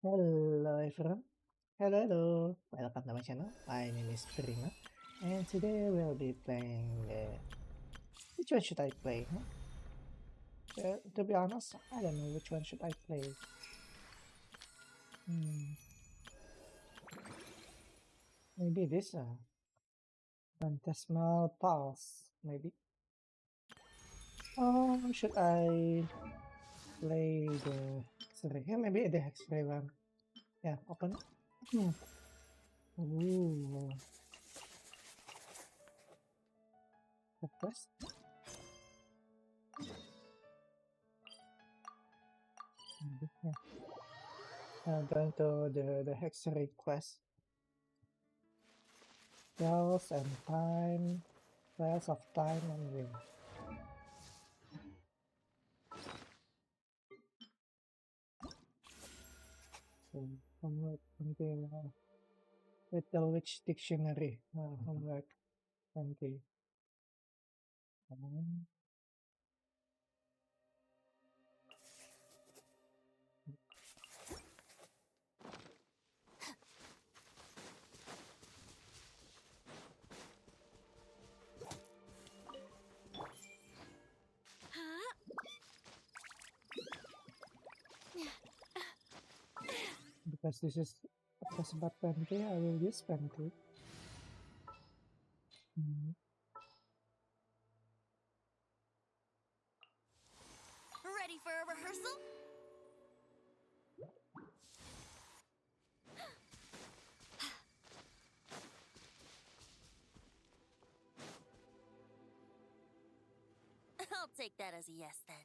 Hello everyone. Hello. Welcome to my channel. My name is Prima. And today we'll be playing which one should I play? Huh? To be honest, I don't know which one should I play. Hmm, maybe this Phantasmal Pulse, maybe. Or should I play the X-ray? Yeah, maybe the X-ray one. Yeah, open it. Hmm. Ooh, request. Maybe, yeah. Going to the X-ray quest. Spells and time, spells of time and wind. So homework something Little Witch Dictionary. Homework 20. Um, because this is just about 20, I will use 20. Mm, Ready for a rehearsal? I'll take that as a yes then.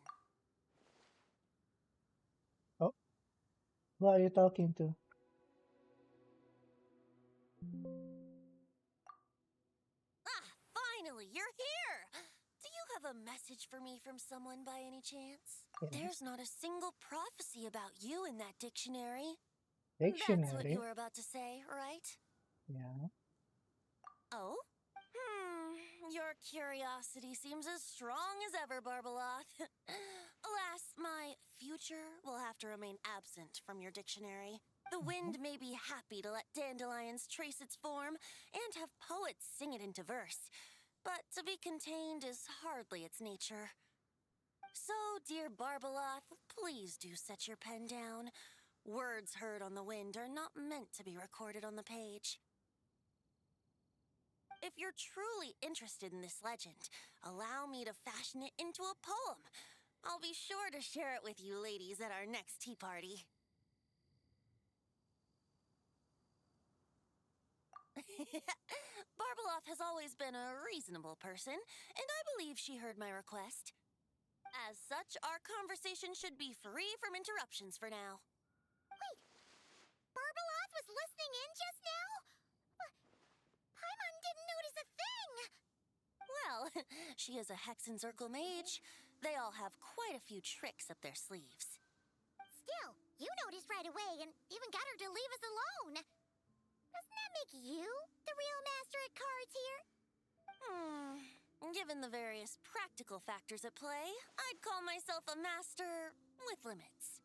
Oh, who are you talking to? Ah, finally, you're here! Do you have a message for me from someone by any chance? Yes. There's not a single prophecy about you in that dictionary. That's what you Dictionary. were about to say, right? Yeah. Oh? Your curiosity seems as strong as ever, Barbeloth. Alas, my future will have to remain absent from your dictionary. The wind may be happy to let dandelions trace its form and have poets sing it into verse, but to be contained is hardly its nature. So, dear Barbeloth, please do set your pen down. Words heard on the wind are not meant to be recorded on the page. If you're truly interested in this legend, allow me to fashion it into a poem. I'll be sure to share it with you ladies at our next tea party. Barbeloth has always been a reasonable person, and I believe she heard my request. As such, our conversation should be free from interruptions for now. Wait, Barbeloth was listening in just now? Paimon didn't notice a thing! Well, she is a Hex and Circle mage. They all have quite a few tricks up their sleeves. Still, you noticed right away and even got her to leave us alone. Doesn't that make you the real master at cards here? Given the various practical factors at play, I'd call myself a master with limits.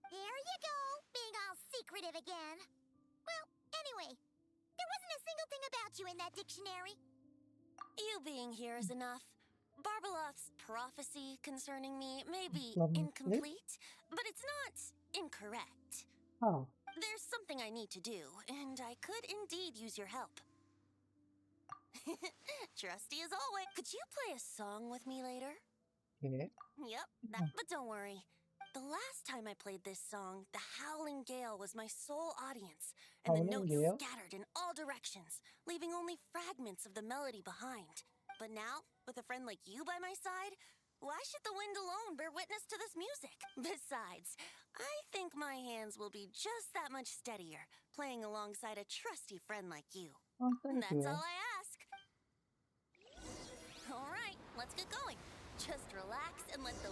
There you go, being all secretive again. Well, anyway, there wasn't a single thing about you in that dictionary. You being here is enough. Barbeloth's prophecy concerning me may be Complete? incomplete, but it's not incorrect. Oh, There's something I need to do, and I could indeed use your help. Trusty as always. Could you play a song with me later? yeah. Yep, but don't worry. The last time I played this song, the howling gale was my sole audience, and the Howling notes Gale. scattered in all directions, leaving only fragments of the melody behind. But now, with a friend like you by my side, why should the wind alone bear witness to this music? Besides, I think my hands will be just that much steadier, playing alongside a trusty friend like you. Oh, thank That's you. all I ask. All right, let's get going. Just relax and let the...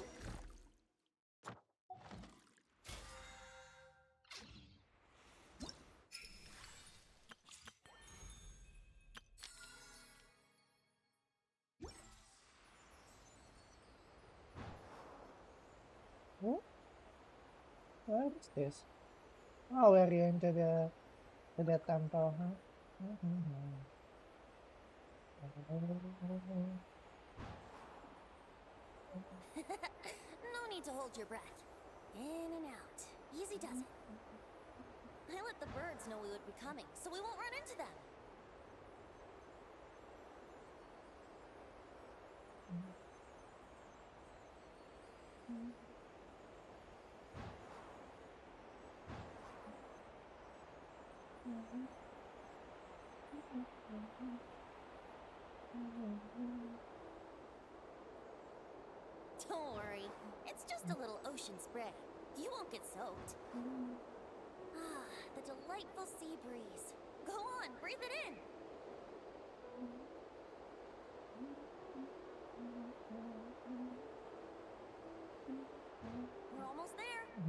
Oh, what is this? Oh, we're into the temple, huh? Mhm. No need to hold your breath. In and out. Easy does it. I let the birds know we would be coming, so we won't run into them. Don't worry. It's just a little ocean spray. You won't get soaked. Ah, the delightful sea breeze. Go on, breathe it in. We're almost there.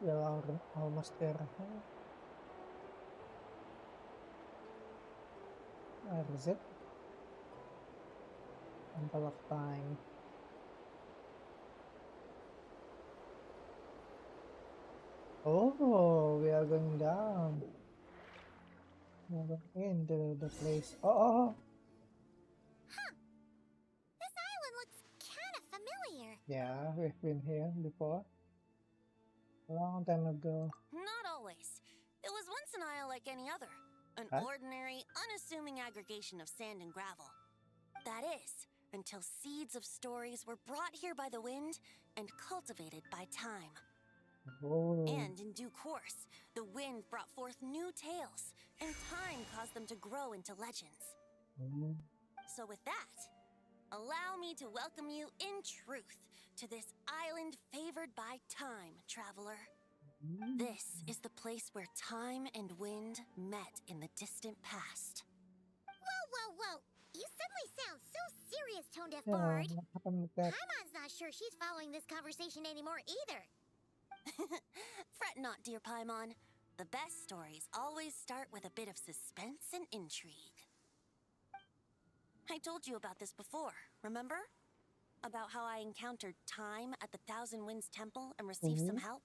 We're almost there, huh? Where is it? Temple of Time. Oh, we are going down. We are going into the place. Oh, Huh. This island looks kind of familiar. yeah, we've been here before. A long time ago. Not always. It was once an isle like any other. An Huh? ordinary, unassuming aggregation of sand and gravel. That is, until seeds of stories were brought here by the wind and cultivated by time. Oh. And in due course, the wind brought forth new tales, and time caused them to grow into legends. Mm. So with that, allow me to welcome you in truth to this island favored by time, traveler. This is the place where time and wind met in the distant past. Whoa. You suddenly sound so serious, Tone Deaf Yeah, Bard. what happened with that? Paimon's not sure she's following this conversation anymore either. Fret not, dear Paimon. The best stories always start with a bit of suspense and intrigue. I told you about this before, remember? About how I encountered Time at the Thousand Winds Temple and received some help?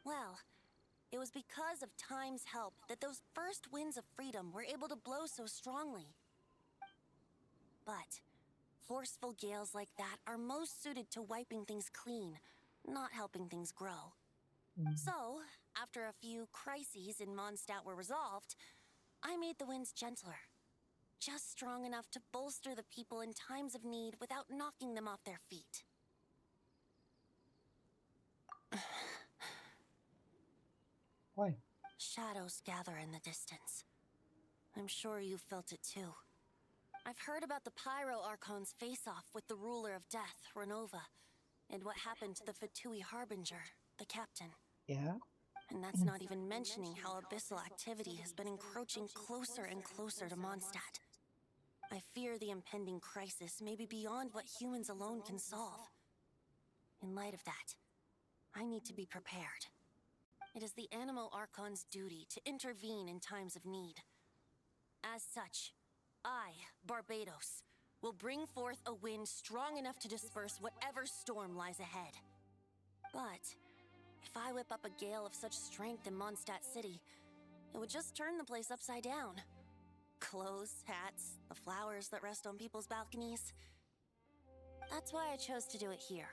Well, it was because of Time's help that those first winds of freedom were able to blow so strongly. But forceful gales like that are most suited to wiping things clean, not helping things grow. So, after a few crises in Mondstadt were resolved, I made the winds gentler. Just strong enough to bolster the people in times of need without knocking them off their feet. Why? Shadows gather in the distance. I'm sure you felt it too. I've heard about the Pyro Archon's face-off with the ruler of death, Renova, and what happened to the Fatui Harbinger, the captain. Yeah? And that's not even mentioning how abyssal activity has been encroaching closer and closer to Mondstadt. I fear the impending crisis may be beyond what humans alone can solve. In light of that, I need to be prepared. It is the Animo Archon's duty to intervene in times of need. As such, I, Barbados, will bring forth a wind strong enough to disperse whatever storm lies ahead. But if I whip up a gale of such strength in Mondstadt City, it would just turn the place upside down. Clothes, hats, the flowers that rest on people's balconies. That's why I chose to do it here.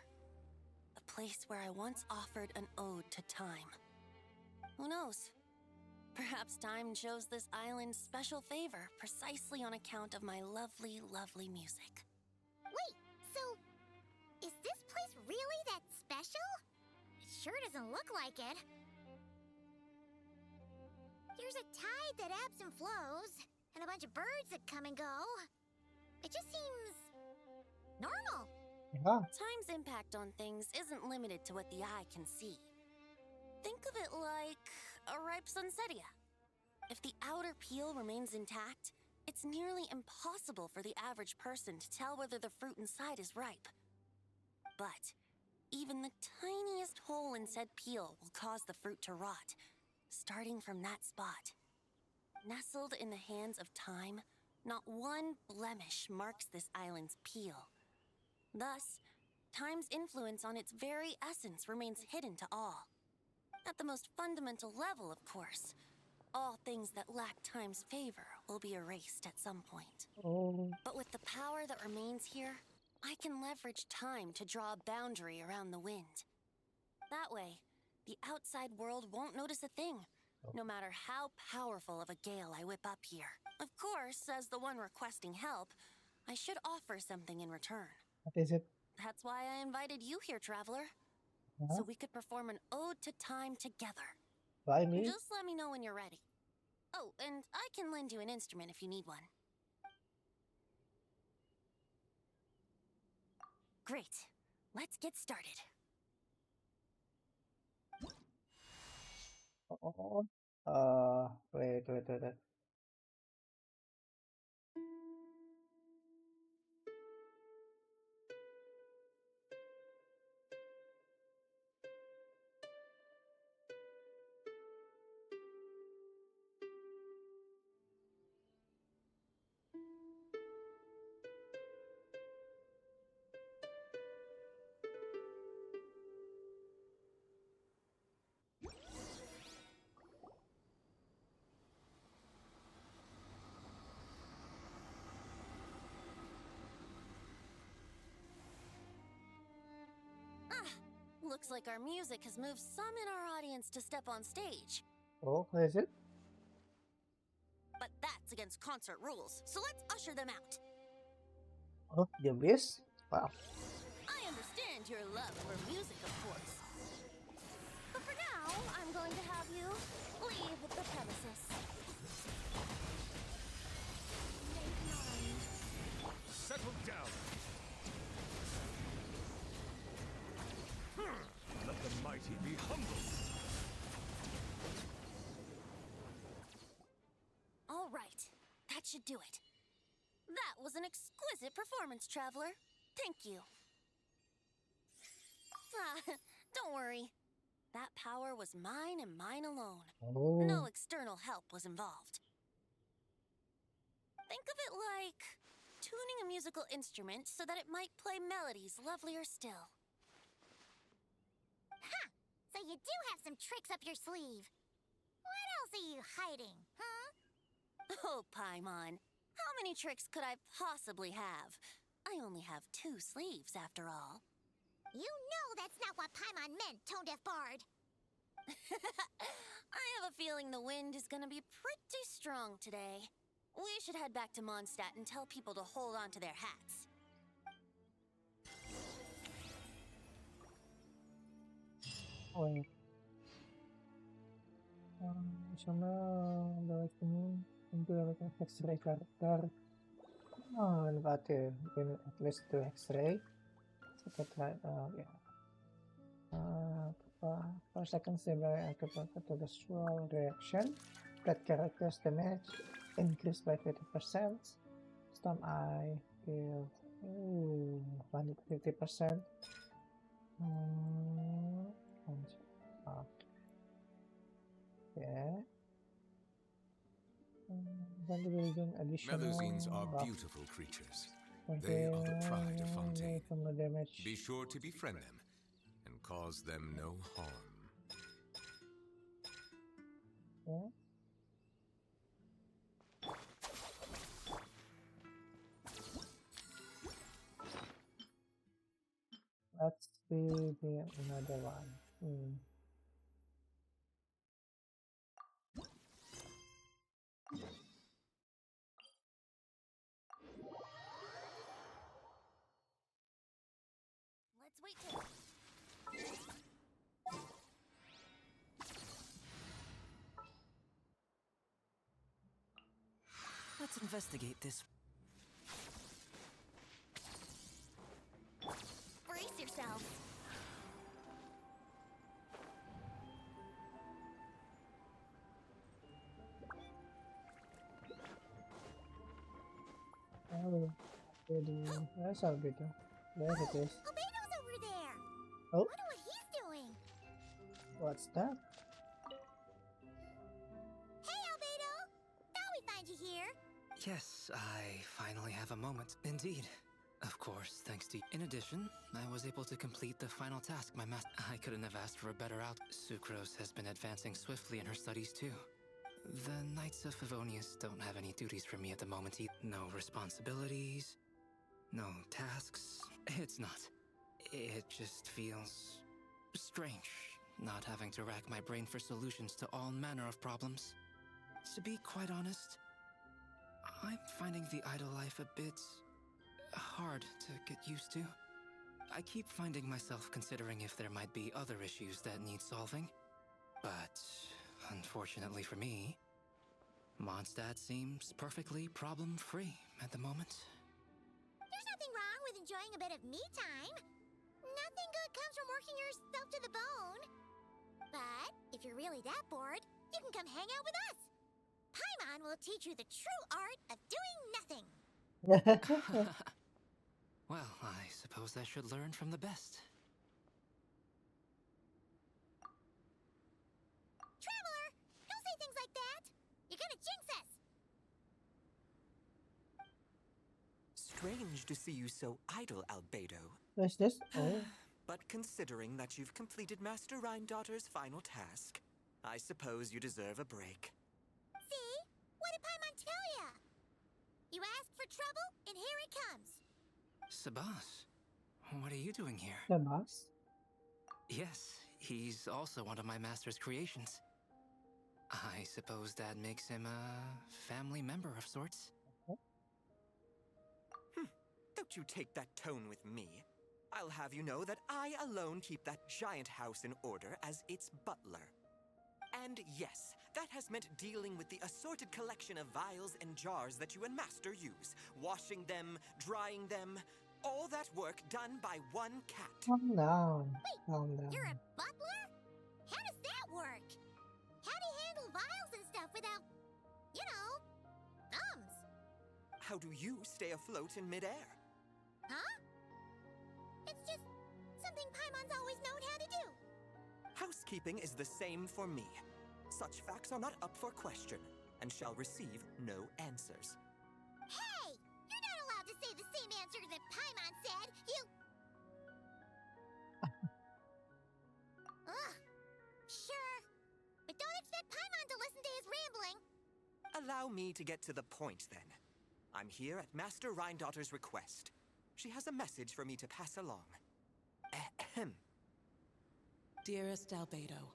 A place where I once offered an ode to time. Who knows? Perhaps time chose this island special favor precisely on account of my lovely, lovely music. Wait, so is this place really that special? It sure doesn't look like it. There's a tide that ebbs and flows, and a bunch of birds that come and go. It just seems normal. Yeah. Time's impact on things isn't limited to what the eye can see. Think of it like a ripe sunsetia. If the outer peel remains intact, it's nearly impossible for the average person to tell whether the fruit inside is ripe. But even the tiniest hole in said peel will cause the fruit to rot, starting from that spot. Nestled in the hands of time, not one blemish marks this island's peel. Thus, time's influence on its very essence remains hidden to all. At the most fundamental level, of course. All things that lack time's favor will be erased at some point. Oh, But with the power that remains here, I can leverage time to draw a boundary around the wind. That way, the outside world won't notice a thing, no matter how powerful of a gale I whip up here. Of course, as the one requesting help, I should offer something in return. what is it? That's why I invited you here, traveler. Huh? So we could perform an ode to time together. Why me? Just let me know when you're ready. Oh, and I can lend you an instrument if you need one. Great. Let's get started. Oh, wait. Looks like our music has moved some in our audience to step on stage. Oh, what is it? But that's against concert rules, so let's usher them out. Oh, the abyss? Wow. I understand your love for music, of course. But for now, I'm going to have you leave the premises. Settle down. Let the mighty be humbled. All right, that should do it. That was an exquisite performance, traveler. Thank you. Don't worry. That power was mine and mine alone. Oh, No external help was involved. Think of it like tuning a musical instrument so that it might play melodies lovelier still. Ha! So you do have some tricks up your sleeve. What else are you hiding, huh? Oh, Paimon. How many tricks could I possibly have? I only have 2 sleeves, after all. You know that's not what Paimon meant, Tone-Deaf Bard. I have a feeling the wind is gonna be pretty strong today. We should head back to Mondstadt and tell people to hold on to their hats. wait. Sana balik ini untuk an X-ray character. Oh, about to at least do X-ray. So that right, yeah. For seconds, they were attributable to the swirl reaction. That character's damage increased by 50%. Storm Eye healed 150%. Okay. Then we will gain additional Melusines are buff. beautiful creatures. They are the pride of Fontaine. From the damage. Be sure to befriend them and cause them no harm. Yeah. Let's see the another one. Let's wait till... Let's investigate this. Brace yourself. Oh, that's how good. There it is. Albedo's over there. Oh. Wonder what he's doing. What's that? Hey, Albedo. Thought we'd find you here. Yes, I finally have a moment. Indeed. Of course, thanks to you. In addition, I was able to complete the final task my master. I couldn't have asked for a better out. Sucrose has been advancing swiftly in her studies too. The Knights of Favonius don't have any duties for me at the moment. No responsibilities, no tasks. It's not. It just feels strange, not having to rack my brain for solutions to all manner of problems. To be quite honest, I'm finding the idle life a bit hard to get used to. I keep finding myself considering if there might be other issues that need solving. But unfortunately for me, Mondstadt seems perfectly problem-free at the moment. There's nothing wrong with enjoying a bit of me time. Nothing good comes from working yourself to the bone. But if you're really that bored, you can come hang out with us. Paimon will teach you the true art of doing nothing. Well, I suppose I should learn from the best. Traveler, don't say things like that. You're gonna jinx us. Strange to see you so idle, Albedo. What's this? Oh, But considering that you've completed Master Rhindaughter's final task, I suppose you deserve a break. See? What did Paimon tell ya? You asked for trouble, and here it comes. Sabas, what are you doing here? the boss. Yes, he's also one of my master's creations. I suppose that makes him a family member of sorts. Don't you take that tone with me. I'll have you know that I alone keep that giant house in order as its butler. And yes, that has meant dealing with the assorted collection of vials and jars that you and Master use, washing them, drying them, all that work done by one cat. Calm down. Calm down. You're a butler? How does that work? How do you handle vials and stuff without, you know, thumbs? How do you stay afloat in midair? Huh? It's just something Paimon's always known how to do. Housekeeping is the same for me. Such facts are not up for question, and shall receive no answers. Hey! You're not allowed to say the same answer that Paimon said. You... Ugh. Sure. But don't expect Paimon to listen to his rambling. Allow me to get to the point, then. I'm here at Master Rhindaughter's request. She has a message for me to pass along. Ahem. Dearest Albedo,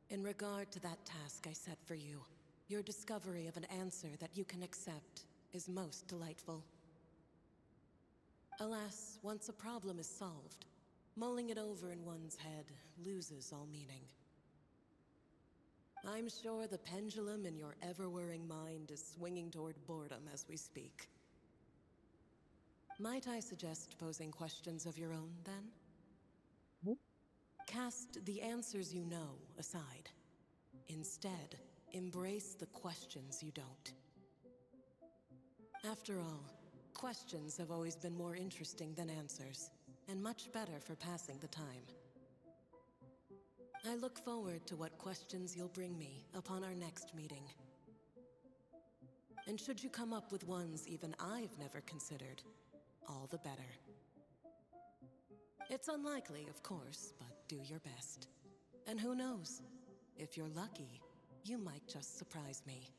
in regard to that task I set for you, your discovery of an answer that you can accept is most delightful. Alas, once a problem is solved, mulling it over in one's head loses all meaning. I'm sure the pendulum in your ever-whirring mind is swinging toward boredom as we speak. Might I suggest posing questions of your own, then? Cast the answers you know aside. Instead, embrace the questions you don't. After all, questions have always been more interesting than answers, and much better for passing the time. I look forward to what questions you'll bring me upon our next meeting. And should you come up with ones even I've never considered, all the better. It's unlikely, of course, but do your best. And who knows? If you're lucky, you might just surprise me.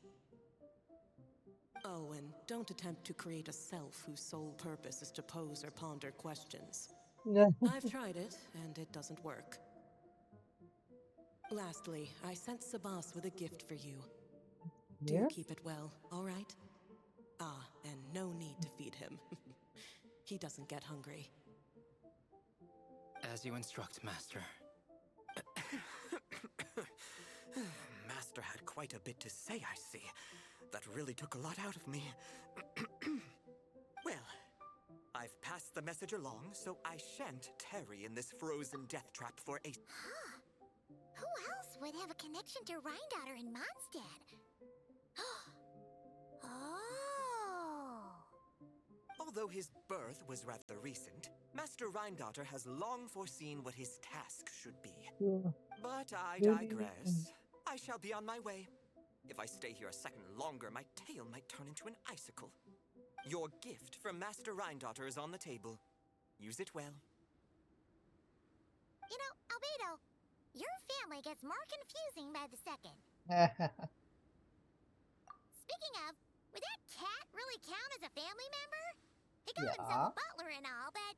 Oh, and don't attempt to create a self whose sole purpose is to pose or ponder questions. I've tried it, and it doesn't work. Lastly, I sent Sabas with a gift for you. Do Yeah? keep it well, all right? Ah, and no need to feed him. He doesn't get hungry. As you instruct, Master. Master had quite a bit to say, I see. That really took a lot out of me. Well, I've passed the message along, so I shan't tarry in this frozen death trap for a... Huh. Who else would have a connection to Rhindaughter in Mondstadt? Oh. Although his birth was rather recent, Master Rhindaughter has long foreseen what his task should be. But I digress. I shall be on my way. If I stay here a second longer, my tail might turn into an icicle. Your gift from Master Rhindaughter is on the table. Use it well. You know, Albedo, your family gets more confusing by the second. Speaking of, would that cat really count as a family member? He got himself a butler and all, but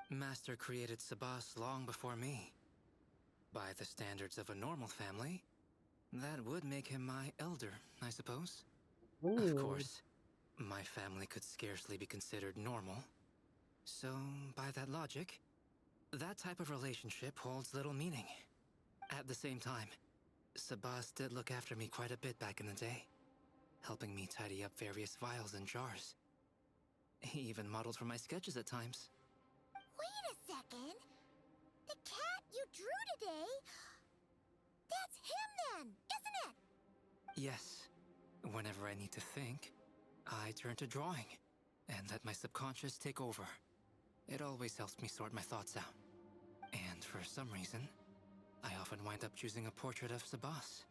Master created Sabas long before me. By the standards of a normal family, that would make him my elder, I suppose. Of course, my family could scarcely be considered normal. So, by that logic, that type of relationship holds little meaning. At the same time, Sabas did look after me quite a bit back in the day, helping me tidy up various vials and jars. He even modeled for my sketches at times. wait a second. The cat you drew today, that's him then, isn't it? Yes. Whenever I need to think, I turn to drawing and let my subconscious take over. It always helps me sort my thoughts out. And for some reason, I often wind up choosing a portrait of Sabas.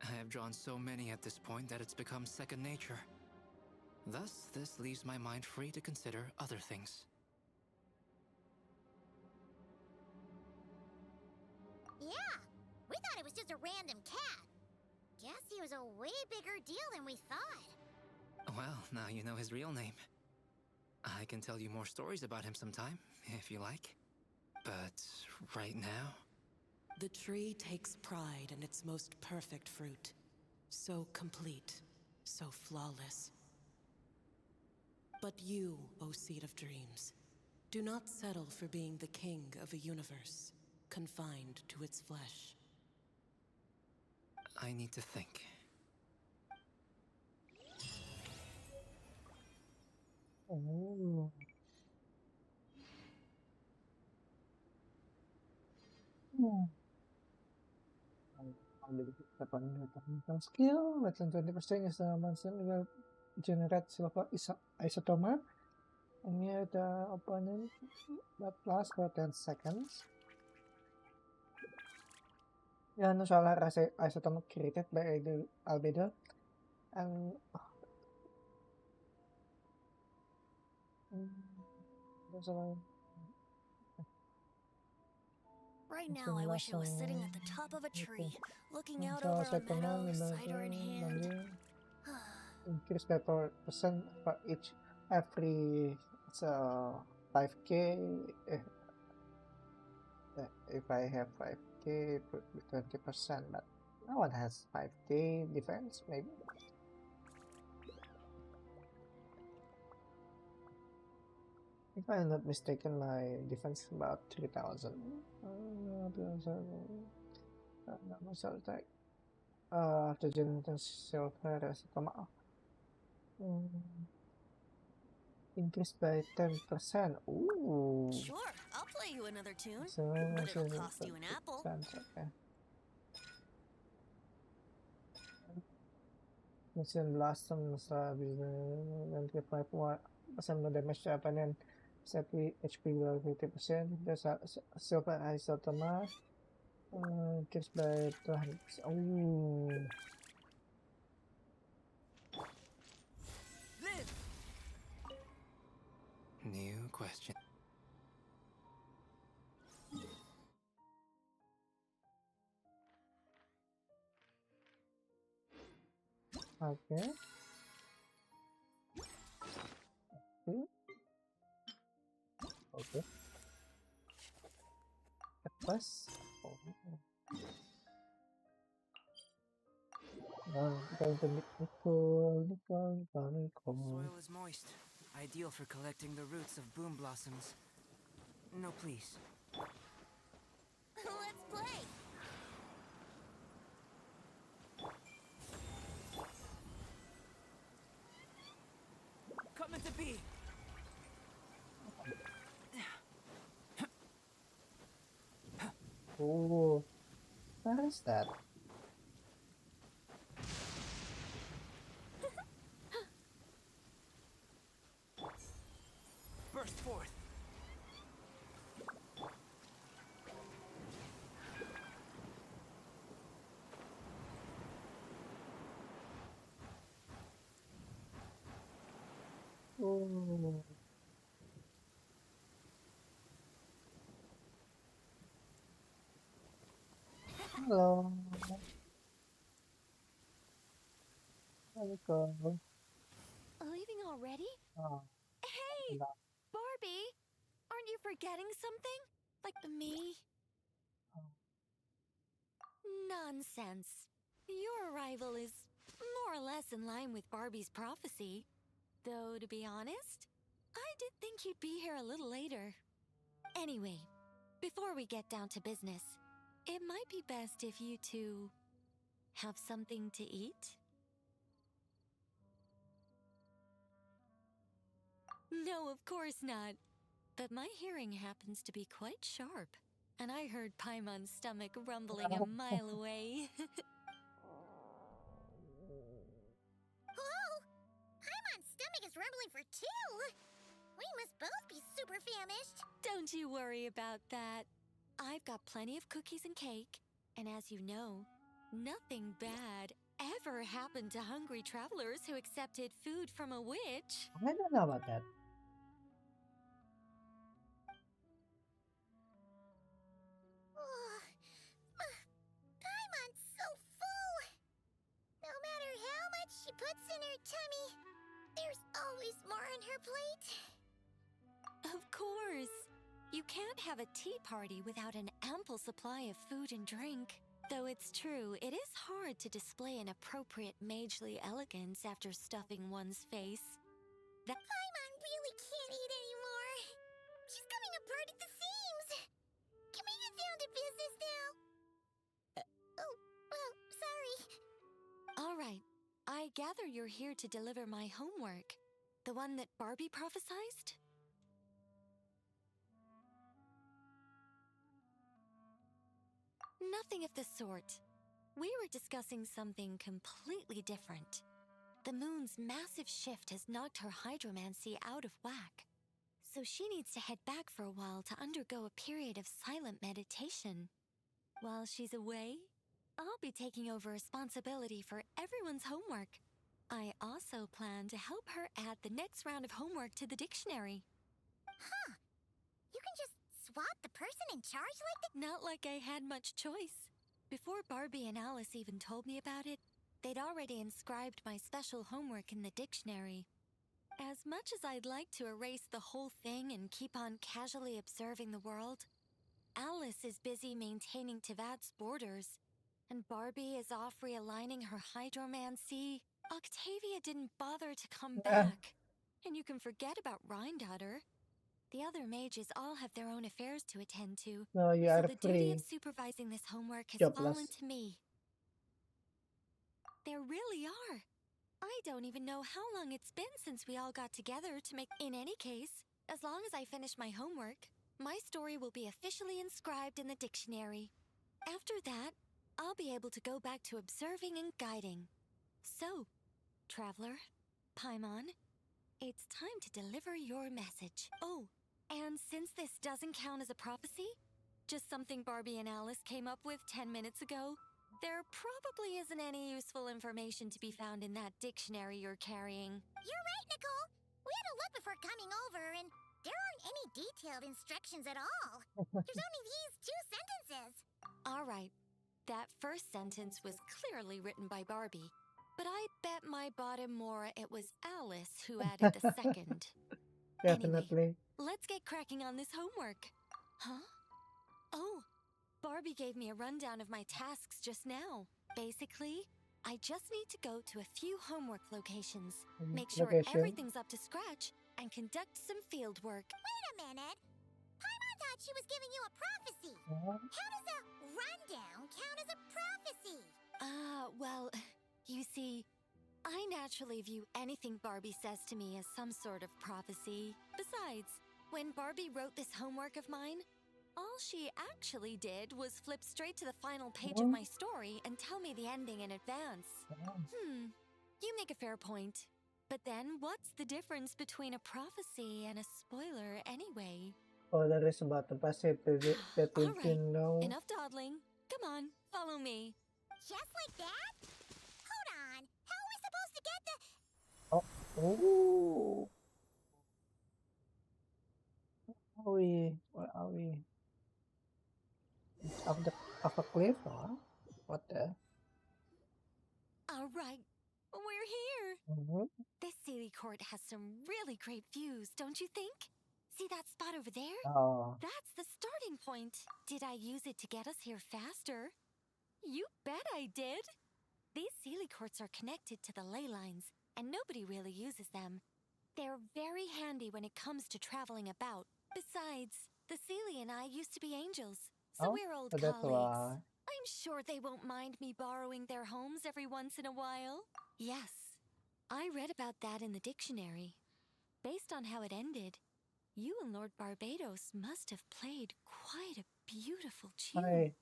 I have drawn so many at this point that it's become second nature. Thus, this leaves my mind free to consider other things. Yeah, we thought it was just a random cat. Guess he was a way bigger deal than we thought. Well, now you know his real name. I can tell you more stories about him sometime, if you like. But right now... The tree takes pride in its most perfect fruit. So complete, so flawless. But you, O Seed of Dreams, do not settle for being the king of a universe, confined to its flesh. I need to think. Oh. Technical skill, less than 20% is the monster will generate silver isotoma, and near the opponent that lasts for 10 seconds. Yan ang solar isotoma created by Albedo, and Right now, I wish I was sitting at the top of a tree, looking out over a meadow, cider in hand. increase by 4% for every 5k. If I have 5k, 20%, but no one has 5k defense, maybe. If I'm not mistaken, my defense is about 3000. After generating silver isotoma, increased by 10%. Ooh. Sure, I'll play you another tune, So, but it'll cost you an apple. Okay. Mission Blossom sa 25% no damage to opponent. Set HP below 50%. There's a silver isotoma. Kills by 200%. Oh. New question. Okay. Okay. Plus. Oh. Going to Nicole. Soil is moist, ideal for collecting the roots of boom blossoms. No, please. Let's play! Coming to be! Oh. What is that? Burst forth! Oh, hello. Welcome. Leaving already? Oh, Hey, hello. Barbie! Aren't you forgetting something? Like me? Nonsense. Your arrival is more or less in line with Barbie's prophecy. Though, to be honest, I did think you'd be here a little later. Anyway, before we get down to business, it might be best if you two have something to eat? No, of course not. But my hearing happens to be quite sharp, and I heard Paimon's stomach rumbling a mile away. Whoa! Paimon's stomach is rumbling for two! We must both be super famished! Don't you worry about that. I've got plenty of cookies and cake, and as you know, nothing bad ever happened to hungry travelers who accepted food from a witch. I don't know about that. Paimon's so full! No matter how much she puts in her tummy, there's always more on her plate. Of course. You can't have a tea party without an ample supply of food and drink. Though it's true, it is hard to display an appropriate magely elegance after stuffing one's face. Paimon really can't eat anymore. She's coming apart at the seams. Can we get down to business now? Oh, well, sorry. All right. I gather you're here to deliver my homework. The one that Barbie prophesized? Nothing of the sort. We were discussing something completely different. The moon's massive shift has knocked her hydromancy out of whack. So she needs to head back for a while to undergo a period of silent meditation. While she's away, I'll be taking over responsibility for everyone's homework. I also plan to help her add the next round of homework to the dictionary. Huh. You can just swap the person in charge like that? Not like I had much choice. Before Barbie and Alice even told me about it, they'd already inscribed my special homework in the dictionary. As much as I'd like to erase the whole thing and keep on casually observing the world, Alice is busy maintaining Tavad's borders, and Barbie is off realigning her hydromancy. Octavia didn't bother to come back. And you can forget about Rhindaughter. The other mages all have their own affairs to attend to, No, you so are the duty of free. supervising this homework has Jobless. fallen to me. There really are. I don't even know how long it's been since we all got together to make... In any case, as long as I finish my homework, my story will be officially inscribed in the dictionary. After that, I'll be able to go back to observing and guiding. So, traveler, Paimon, it's time to deliver your message. Oh, and since this doesn't count as a prophecy, just something Barbie and Alice came up with 10 minutes ago, there probably isn't any useful information to be found in that dictionary you're carrying. You're right, Nicole. We had a look before coming over, and there aren't any detailed instructions at all. There's only these two sentences. All right, that first sentence was clearly written by Barbie, but I bet my bottom more it was Alice who added the second. Definitely. Anyway, let's get cracking on this homework. Huh? Oh, Barbie gave me a rundown of my tasks just now. Basically, I just need to go to a few homework locations, make sure Location. everything's up to scratch, and conduct some field work. Wait a minute. Paimon thought she was giving you a prophecy. Huh? How does a rundown count as a prophecy? Well, you see, I naturally view anything Barbie says to me as some sort of prophecy. Besides, when Barbie wrote this homework of mine, all she actually did was flip straight to the final page of my story and tell me the ending in advance. You make a fair point. But then, what's the difference between a prophecy and a spoiler anyway? Oh, there is about the possibility that All we right, can know. enough dawdling. Come on, follow me. Just like that? Hold on. How are we supposed to get the... Oh. Where are we? It's off a cliff, huh? What the? All right, we're here. Mhm. This Sealy Court has some really great views, don't you think? See that spot over there? Oh, That's the starting point. Did I use it to get us here faster? You bet I did. These Sealy Courts are connected to the ley lines, and nobody really uses them. They're very handy when it comes to traveling about. Besides, the Sealy and I used to be angels, so oh, we're old so that's colleagues. why. I'm sure they won't mind me borrowing their homes every once in a while. Yes, I read about that in the dictionary. Based on how it ended, you and Lord Barbados must have played quite a beautiful tune.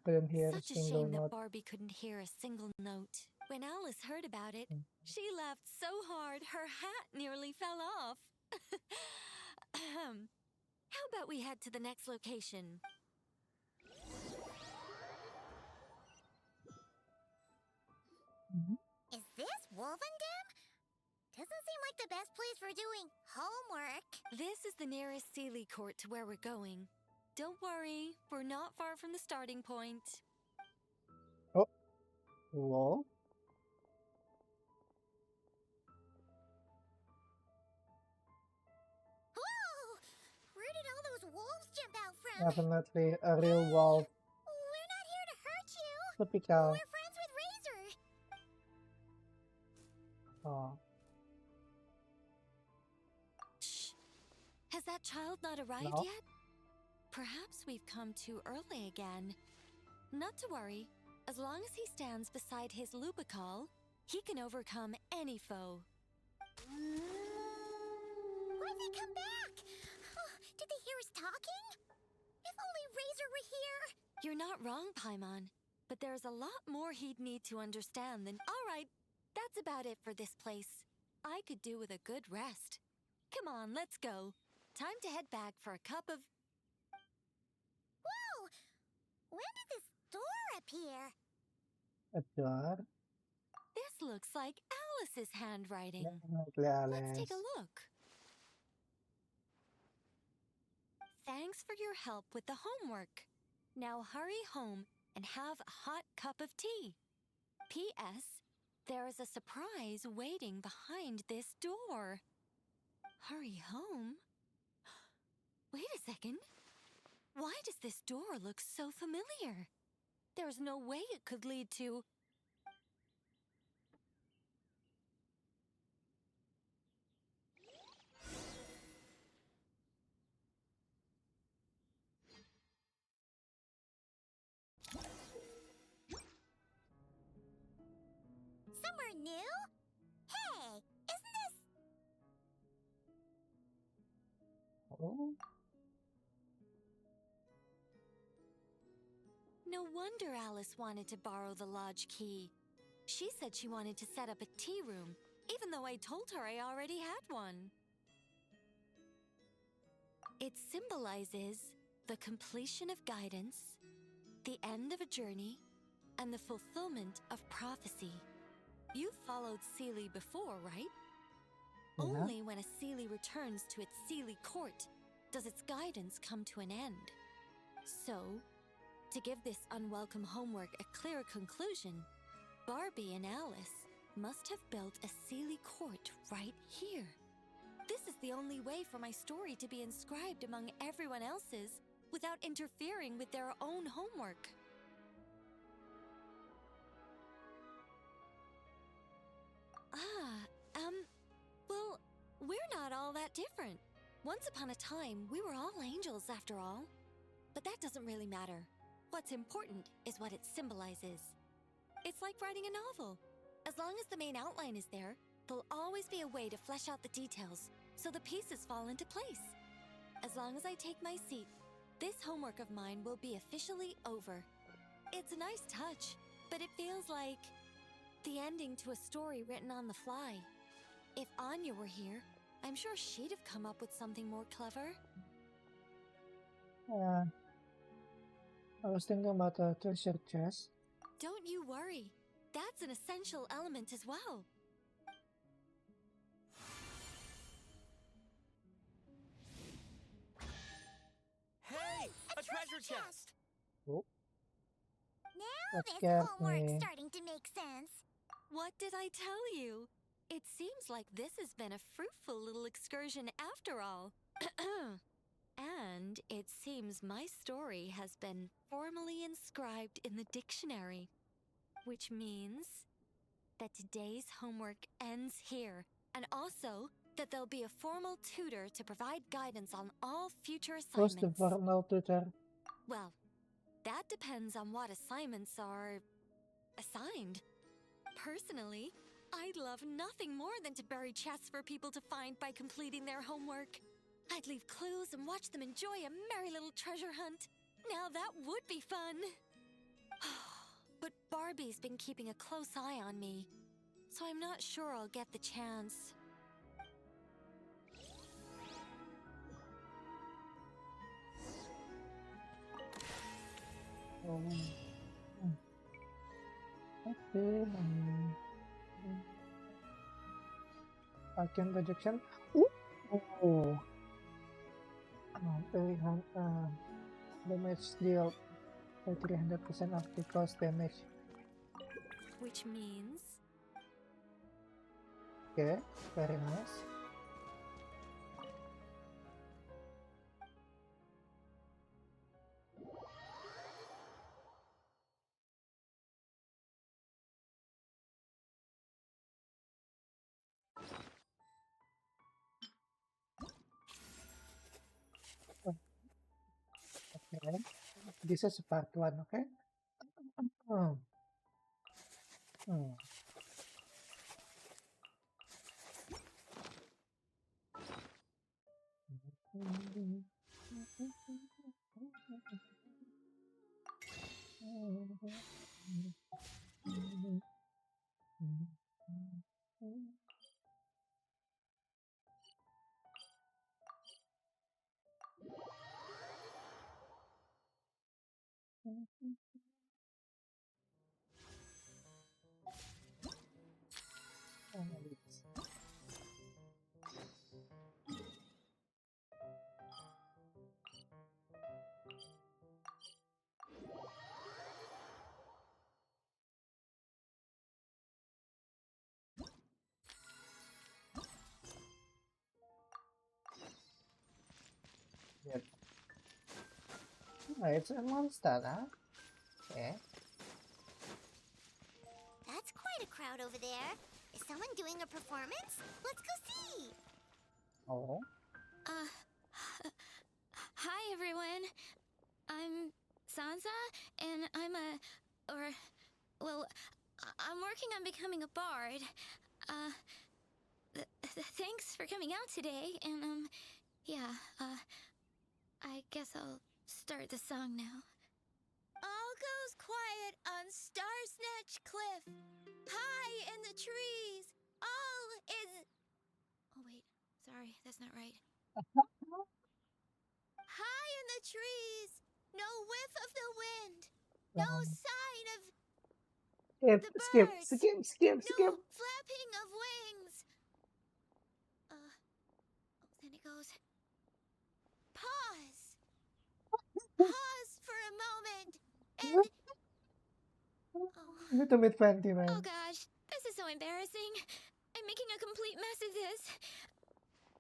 Couldn't hear a Such a single shame that note. Barbie couldn't hear a single note. When Alice heard about it, she laughed so hard her hat nearly fell off. Ahem. How about we head to the next location? Mhm. Is this Wolvendam? Doesn't seem like the best place for doing homework. This is the nearest Sealy Court to where we're going. Don't worry, we're not far from the starting point. Oh, whoa. Whoa! Where did all those wolves jump out from? Definitely a real Hey! wolf. We're not here to hurt you. Typical. We're friends with Razor. Oh, Shh. Has that child not arrived no. yet? Perhaps we've come too early again. Not to worry. As long as he stands beside his Lubical, he can overcome any foe. Why'd they come back? Oh, did they hear us talking? If only Razor were here. You're not wrong, Paimon. But there's a lot more he'd need to understand than... All right, that's about it for this place. I could do with a good rest. Come on, let's go. Time to head back for a cup of... Whoa! When did this door appear? A door. This looks like Alice's handwriting. Definitely Let's take Alice. a look. Thanks for your help with the homework. Now hurry home and have a hot cup of tea. P.S. There is a surprise waiting behind this door. Hurry home? Wait a second. Why does this door look so familiar? There's no way it could lead to... Somewhere new? Hey, isn't this... Oh, No wonder Alice wanted to borrow the lodge key. She said she wanted to set up a tea room, even though I told her I already had one. It symbolizes the completion of guidance, the end of a journey, and the fulfillment of prophecy. You've followed Sealy before, right? yeah. Only when a Sealy returns to its Sealy court does its guidance come to an end. So, to give this unwelcome homework a clear conclusion, Barbie and Alice must have built a Sealy court right here. This is the only way for my story to be inscribed among everyone else's without interfering with their own homework. Well, we're not all that different. Once upon a time, we were all angels after all. But that doesn't really matter. What's important is what it symbolizes. It's like writing a novel. As long as the main outline is there, there'll always be a way to flesh out the details, so the pieces fall into place. As long as I take my seat, this homework of mine will be officially over. It's a nice touch, but it feels like the ending to a story written on the fly. If Anya were here, I'm sure she'd have come up with something more clever. Yeah. I was thinking about a treasure chest. Don't you worry. That's an essential element as well. treasure chest! Oh, Now what this scared homework's me? starting to make sense. What did I tell you? It seems like this has been a fruitful little excursion after all. And it seems my story has been formally inscribed in the dictionary, which means that today's homework ends here, and also that there'll be a formal tutor to provide guidance on all future Who's the assignments. formal tutor? Well, that depends on what assignments are assigned. Personally, I'd love nothing more than to bury chests for people to find by completing their homework. I'd leave clues and watch them enjoy a merry little treasure hunt. Now that would be fun. But Barbie's been keeping a close eye on me, so I'm not sure I'll get the chance. Oh, okay. Arcane projection. Ooh. Oh. Damage deal by 300% of the cost damage. Which means Okay, very nice. Okay, this is part 1, okay? Hmm. Hmm. Yep. Oh, it's a monster, huh? Okay. That's quite a crowd over there. Is someone doing a performance? Let's go see. Oh. Hi everyone. I'm Sansa, and I'm working on becoming a bard. Thanks for coming out today, and I guess I'll start the song now. All goes quiet on Star Snatch Cliff. High in the trees, all is... Oh wait, sorry, that's not right. High in the trees, no whiff of the wind, no sign of Skip, the skip, birds, skip, skip, no skip. flapping of wings. Then it goes. Pause. Pause for a moment, and Little bit fancy, oh man. gosh, this is so embarrassing. I'm making a complete mess of this.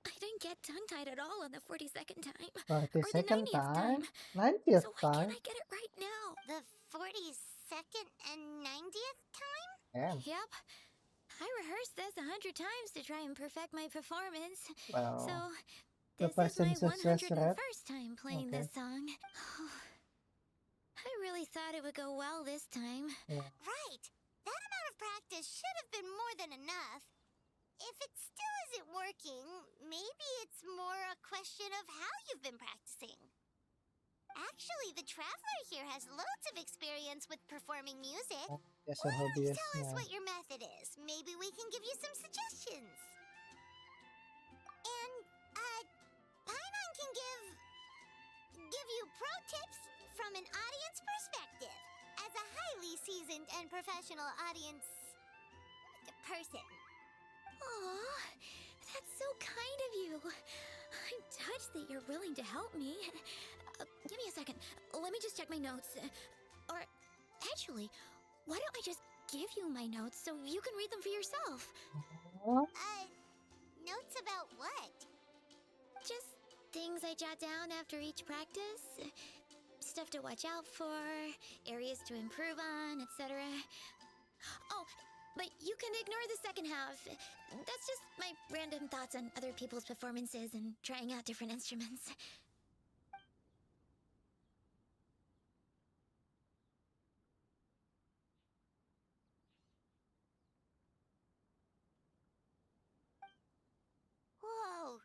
I didn't get tongue-tied at all on the 42nd time. Or the 42nd 90th time. 90th So why time. can't I get it right now? The 42nd and 90th time? Damn. Yep. I rehearsed this 100 times to try and perfect my performance. Well, So, the this is my person success rate. 101st time playing Okay. this song. I really thought it would go well this time. Yeah. Right. That amount of practice should have been more than enough. If it still isn't working, maybe it's more a question of how you've been practicing. Actually, the Traveler here has loads of experience with performing music. Yes, Why a don't you hobbyist. tell us Yeah. what your method is? Maybe we can give you some suggestions. And, Paimon can give you pro tips from an audience perspective, as a highly seasoned and professional audience person. Aw, that's so kind of you. I'm touched that you're willing to help me. Give me a second. Let me just check my notes. Or, actually, why don't I just give you my notes so you can read them for yourself? Notes about what? Just things I jot down after each practice. Stuff to watch out for, areas to improve on, etc. Oh, but you can ignore the second half. That's just my random thoughts on other people's performances and trying out different instruments. Whoa!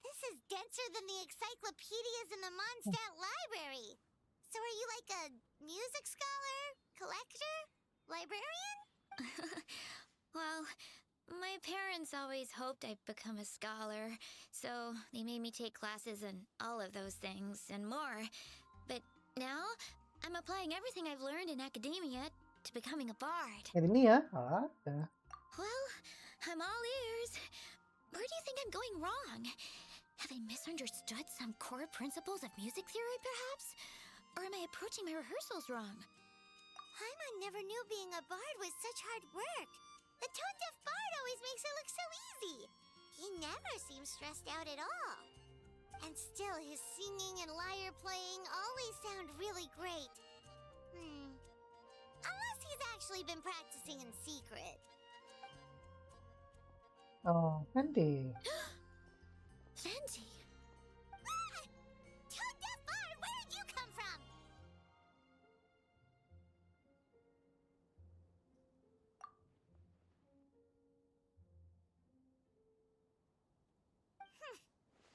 This is denser than the encyclopedias in the Mondstadt library. So are you like a music scholar? Collector? Librarian? Well, my parents always hoped I'd become a scholar, so they made me take classes in all of those things and more. But now, I'm applying everything I've learned in academia to becoming a bard. Ini ya. Ah, ya. Well, I'm all ears. Where do you think I'm going wrong? Have I misunderstood some core principles of music theory, perhaps? Or am I approaching my rehearsals wrong? Paimon never knew being a bard was such hard work. The tone-deaf bard always makes it look so easy. He never seems stressed out at all. And still, his singing and lyre playing always sound really great. Unless he's actually been practicing in secret. Oh, venti. Venti? Ah! Tone-deaf bard, where did you come from?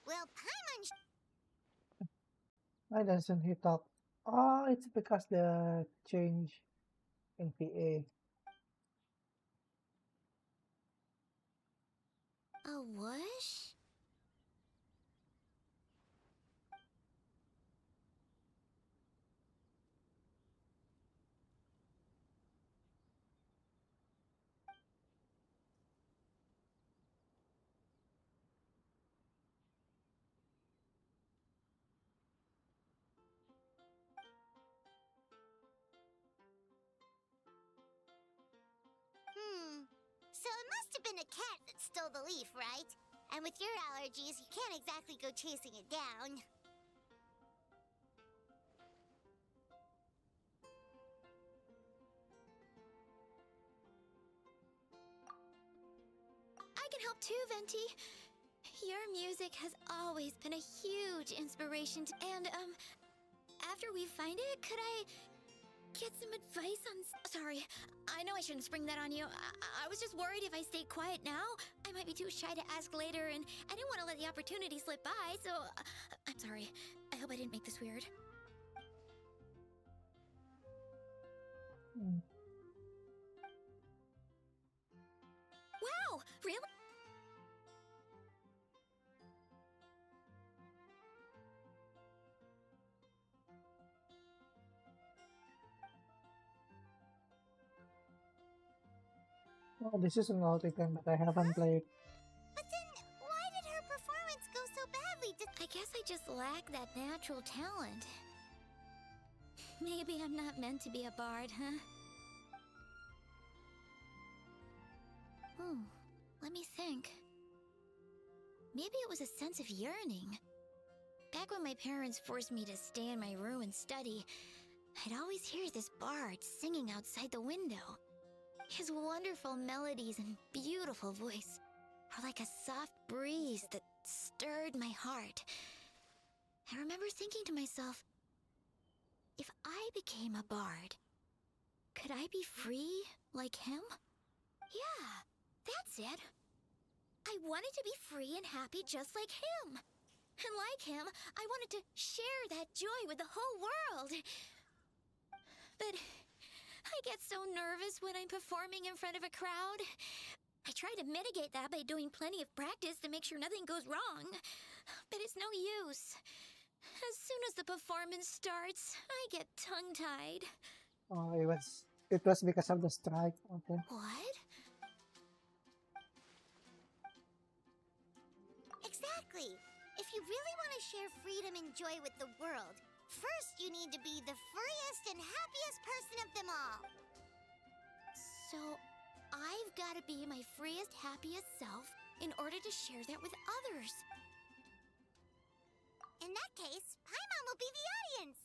Well, Paimon Why doesn't he talk? Oh, it's because the change in PA. A whoosh? So it must have been a cat that stole the leaf, right? And with your allergies, you can't exactly go chasing it down. I can help too, Venti. Your music has always been a huge inspiration to, and, after we find it, could I get some advice on... Sorry, I know I shouldn't spring that on you. I was just worried if I stayed quiet now, I might be too shy to ask later, and I didn't want to let the opportunity slip by, so... I'm sorry. I hope I didn't make this weird. Wow! Really? Oh, this is an Ultimate, but I haven't played. But then, why did her performance go so badly? I guess I just lack that natural talent. Maybe I'm not meant to be a bard, huh? Let me think. Maybe it was a sense of yearning. Back when my parents forced me to stay in my room and study, I'd always hear this bard singing outside the window. His wonderful melodies and beautiful voice are like a soft breeze that stirred my heart. I remember thinking to myself, if I became a bard, could I be free like him? Yeah, that's it. I wanted to be free and happy just like him. And like him, I wanted to share that joy with the whole world. But I get so nervous when I'm performing in front of a crowd. I try to mitigate that by doing plenty of practice to make sure nothing goes wrong. But it's no use. As soon as the performance starts, I get tongue-tied. Oh, it was because of the strike. Okay. What? Exactly. If you really want to share freedom and joy with the world, First, you need to be the freest and happiest person of them all. So, I've got to be my freest, happiest self in order to share that with others. In that case, Paimon will be the audience.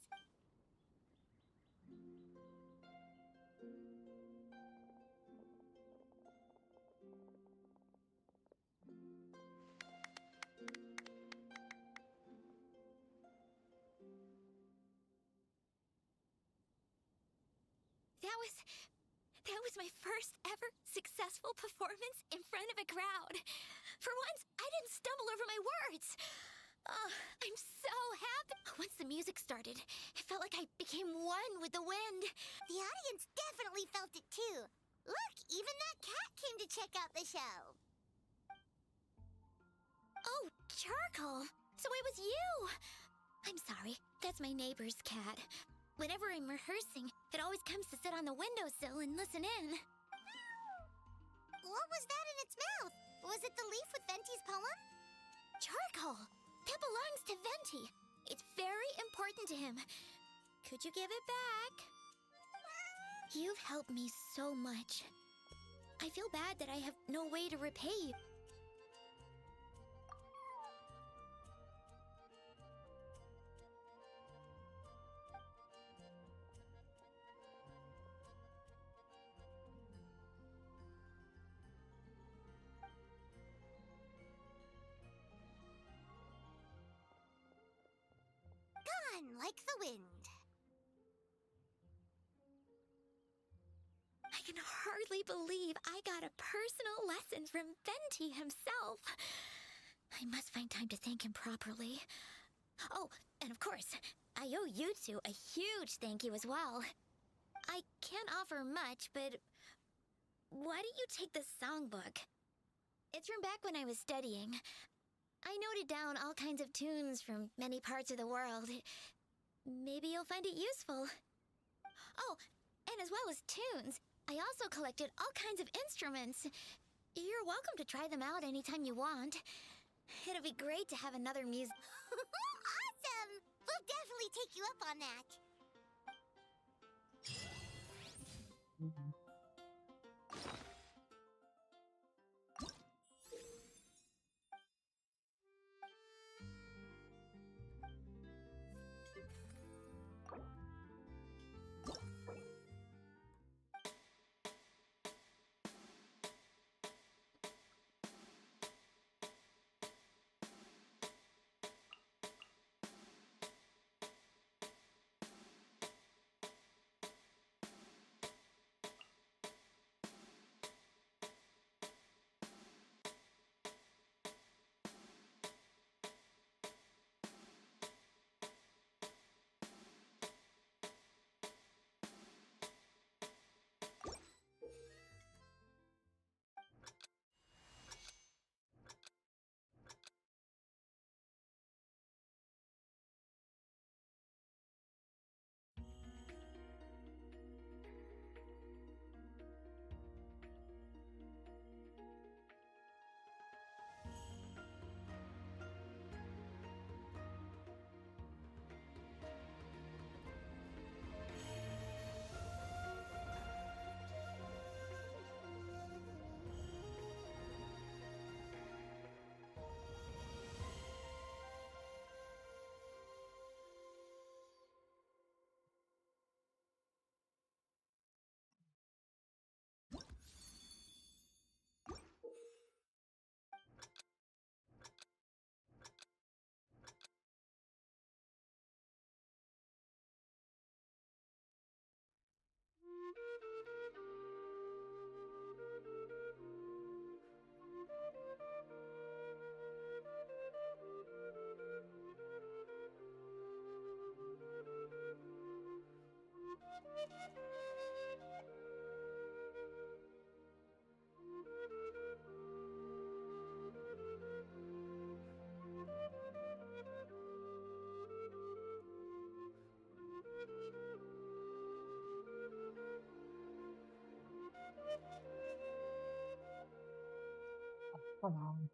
That was my first ever successful performance in front of a crowd. For once, I didn't stumble over my words. Oh, I'm so happy. Once the music started, it felt like I became one with the wind. The audience definitely felt it too. Look, even that cat came to check out the show. Oh, Charcoal. So it was you. I'm sorry. That's my neighbor's cat. Whenever I'm rehearsing, it always comes to sit on the windowsill and listen in. What was that in its mouth? Was it the leaf with Venti's poem? Charcoal. That belongs to Venti. It's very important to him. Could you give it back? You've helped me so much. I feel bad that I have no way to repay you. Gone like the wind. I can hardly believe I got a personal lesson from Venti himself. I must find time to thank him properly. Oh, and of course, I owe you two a huge thank you as well. I can't offer much, but why don't you take this songbook? It's from back when I was studying. I noted down all kinds of tunes from many parts of the world. Maybe you'll find it useful. Oh, and as well as tunes, I also collected all kinds of instruments. You're welcome to try them out anytime you want. It'll be great to have another music. Awesome! We'll definitely take you up on that. Come on.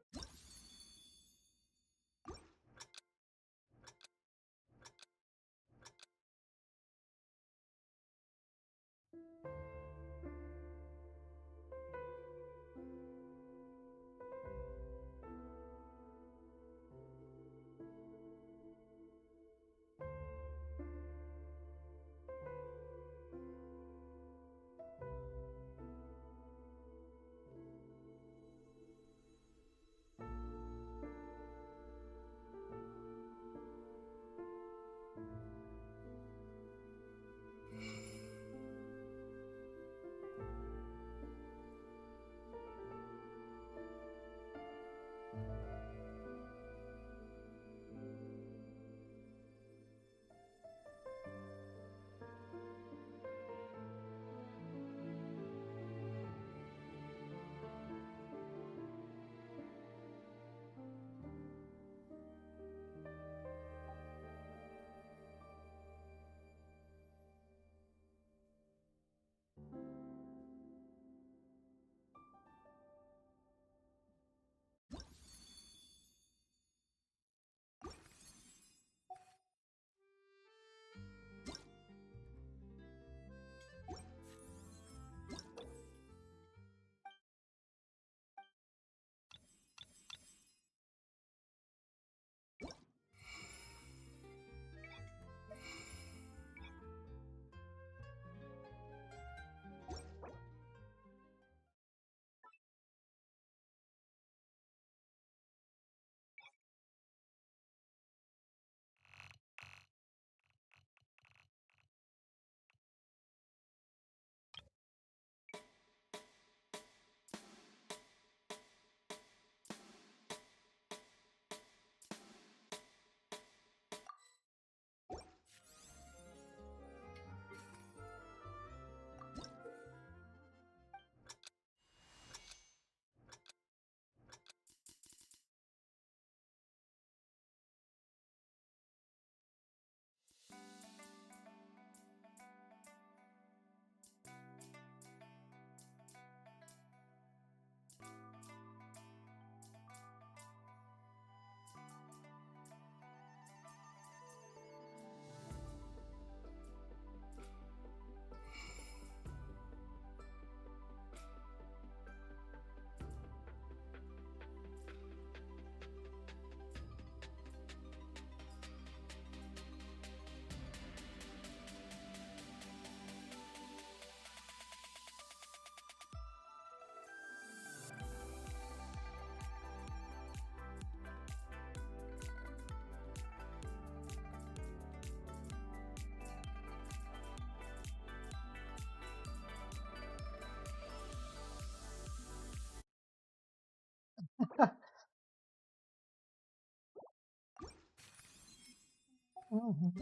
Mhm.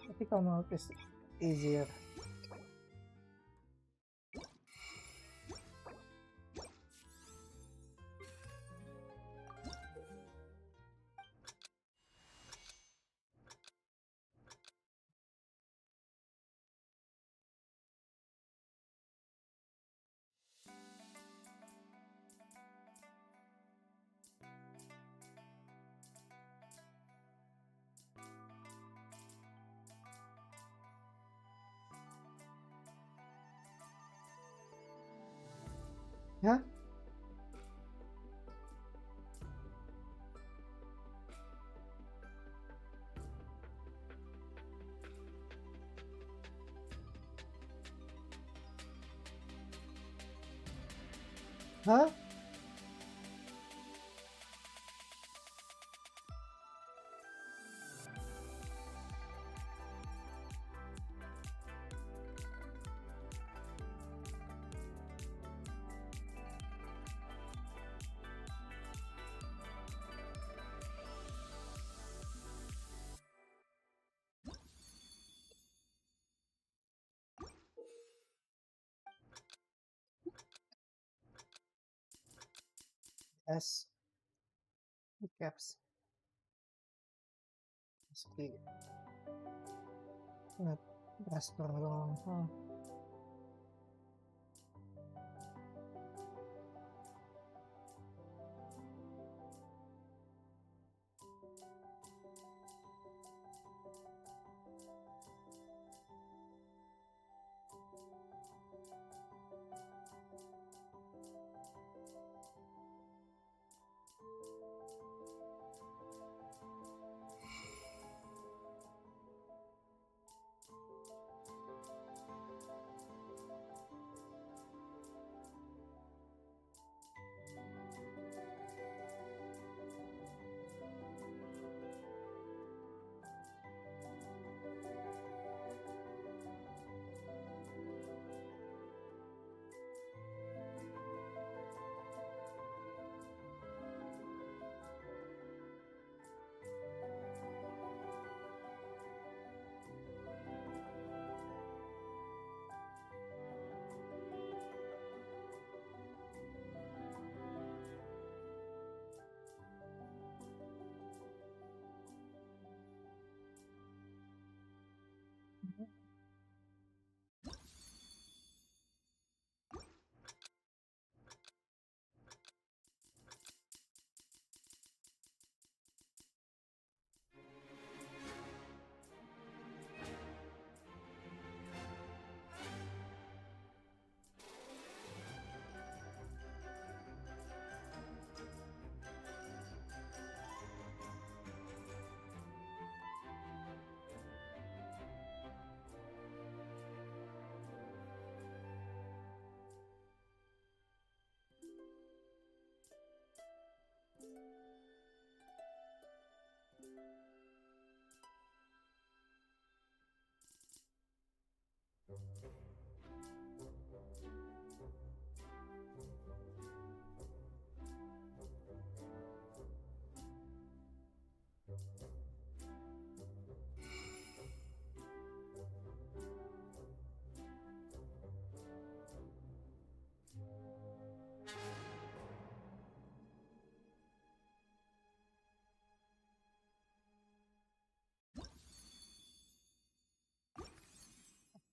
I think on out is easier. Yeah? Huh? Yes. Recaps. Basically, not last for long, huh?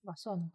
Lason.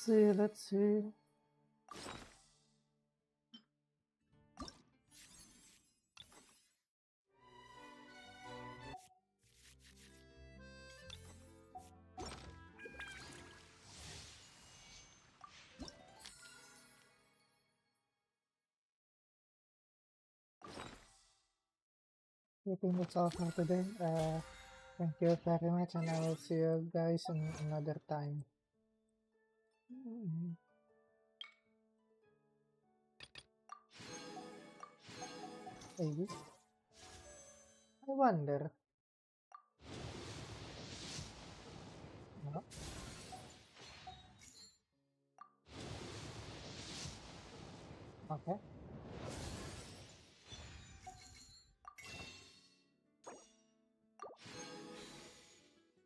see, let's see. I think that's all for today. Thank you very much, and I will see you guys in another time. Maybe. I wonder. No? Okay.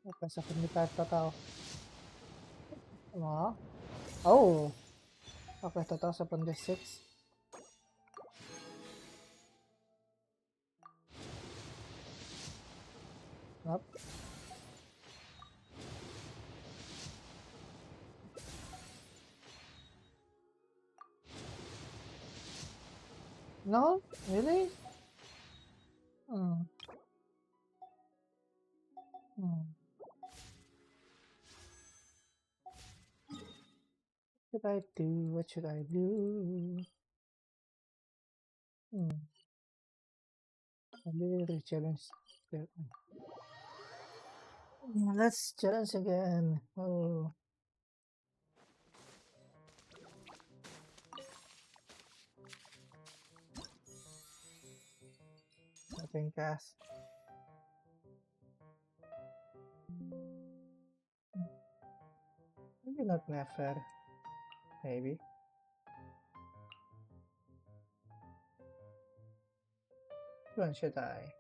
Okay, sa 25 total. No? Oh! Okay, total sa 26. Nope. No? Really? Hmm. Hmm. What should I do? What should I do? Hmm. Maybe challenge. Let's challenge again. Oh. Nothing cast. Maybe not never. Maybe. Which one should I?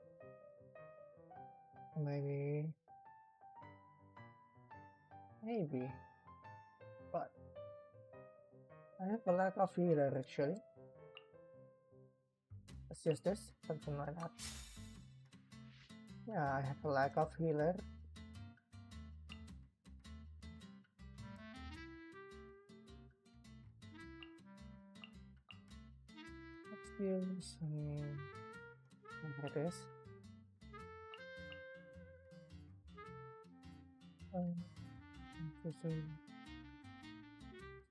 Maybe. Maybe. But I have a lack of healer actually. Let's use this. Something like that. Yeah, I have a lack of healer. Let's use there it is.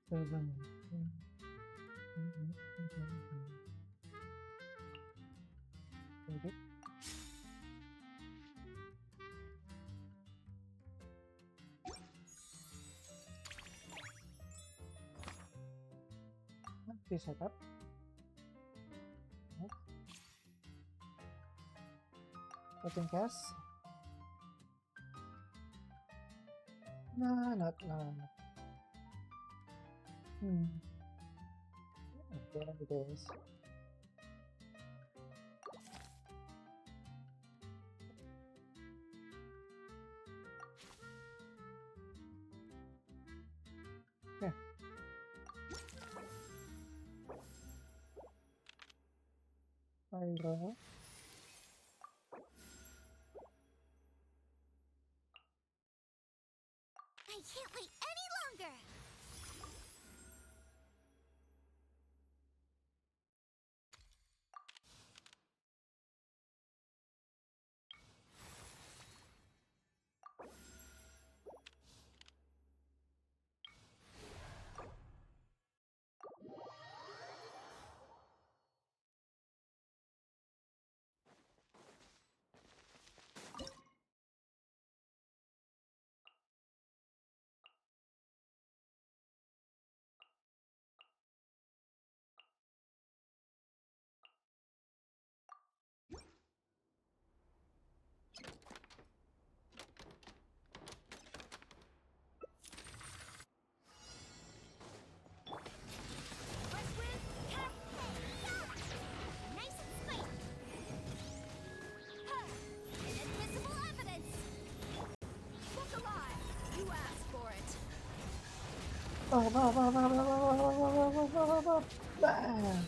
Seven. Maybe. Please set up. Nothing cast. No, not no. There it is. Yeah. Pyro. I can't wait any longer! Nice and spicy! Inadmissible evidence! Look alive! You asked for it! Bam!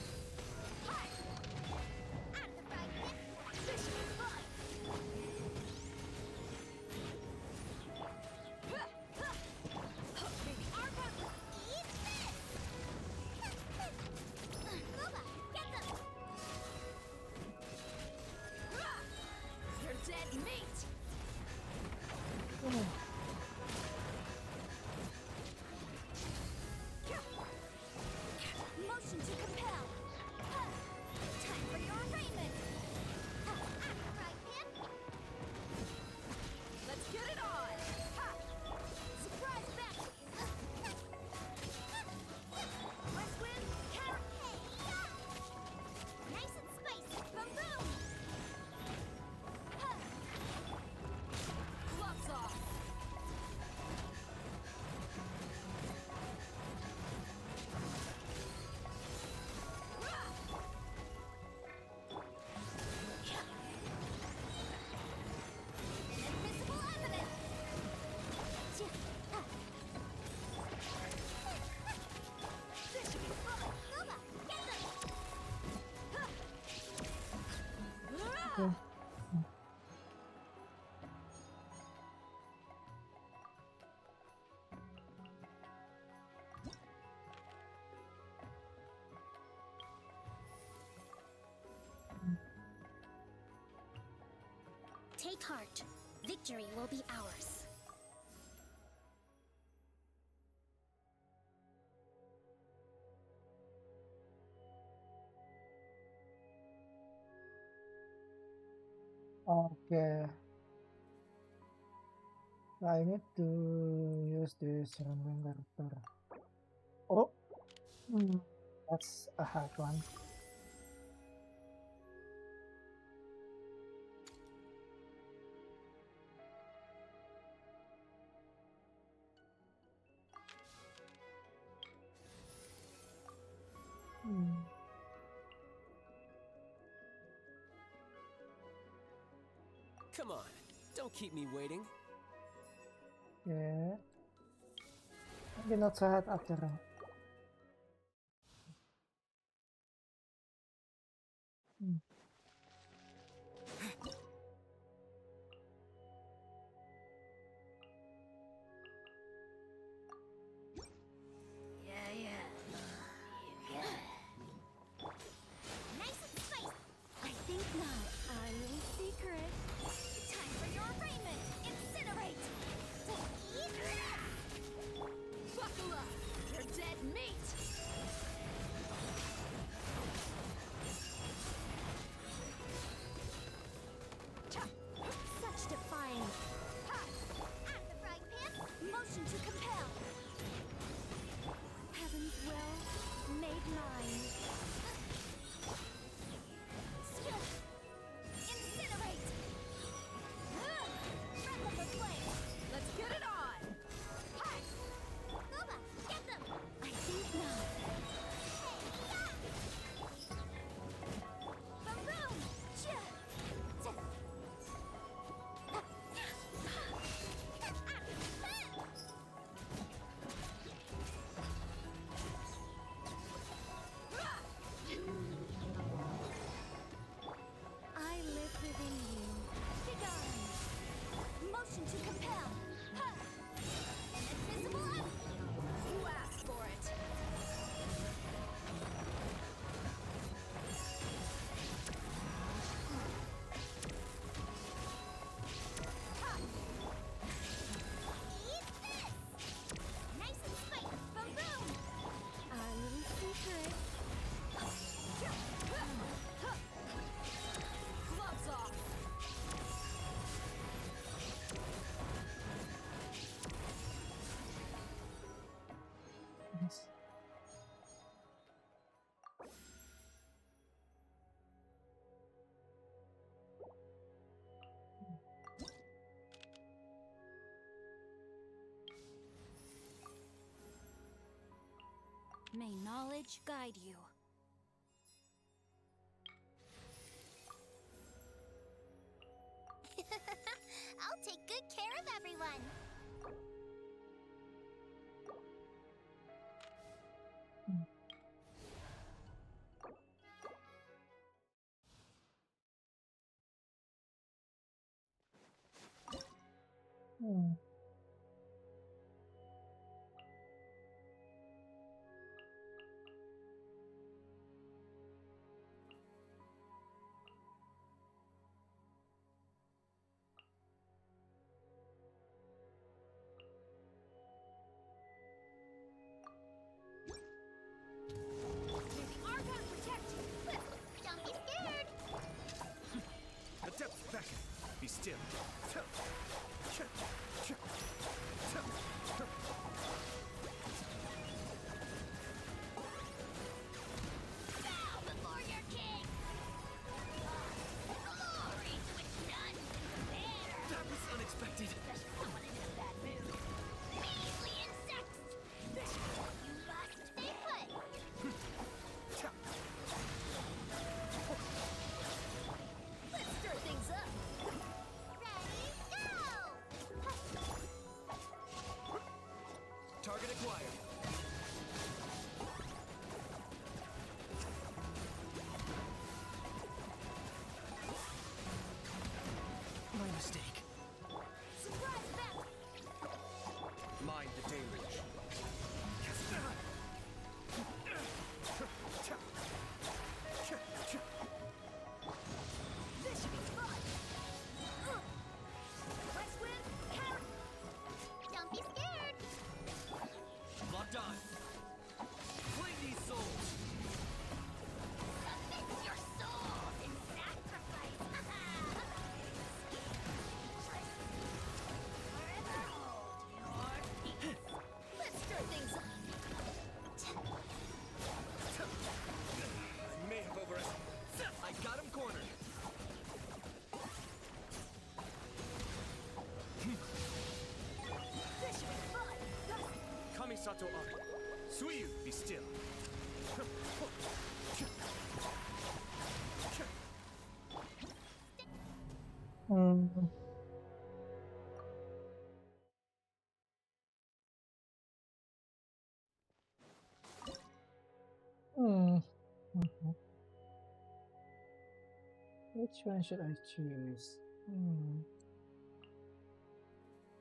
Okay. Take heart. Victory will be ours. Okay. I need to use this random character. Oh, that's a hard one. Come on, don't keep me waiting. Yeah. Maybe not so hard after all. Nice and spicy. I think not. Our little secret. Time for your arraignment. Incinerate. Eat this. Buckle up! You're dead meat! Such defiance. Out of the frying pan. Motion to compel. Heaven's will made mine. Skill. Incinerate. Breath of the flame. Let's get it on! Hi. Nova, get them. I think not. Baroom. I live within you. Begone. Motion to compel. An invisible You asked for it! Eat this! Nice and spicy. Baroom. Our little secret. Gloves off! Yes. May knowledge guide you. I'll take good care of everyone. Hmm. May the Argon protect you. Don't be scared. The depths beckon. Be still. Bow before your king. Glory to its none there. That was unexpected. Someone in a bad mood. Measly insects. You must stay put. Let's stir things up. Ready, go! Yamato art. Suiyu, be still. Hmm. Hmm. Mhm. Which one should I choose?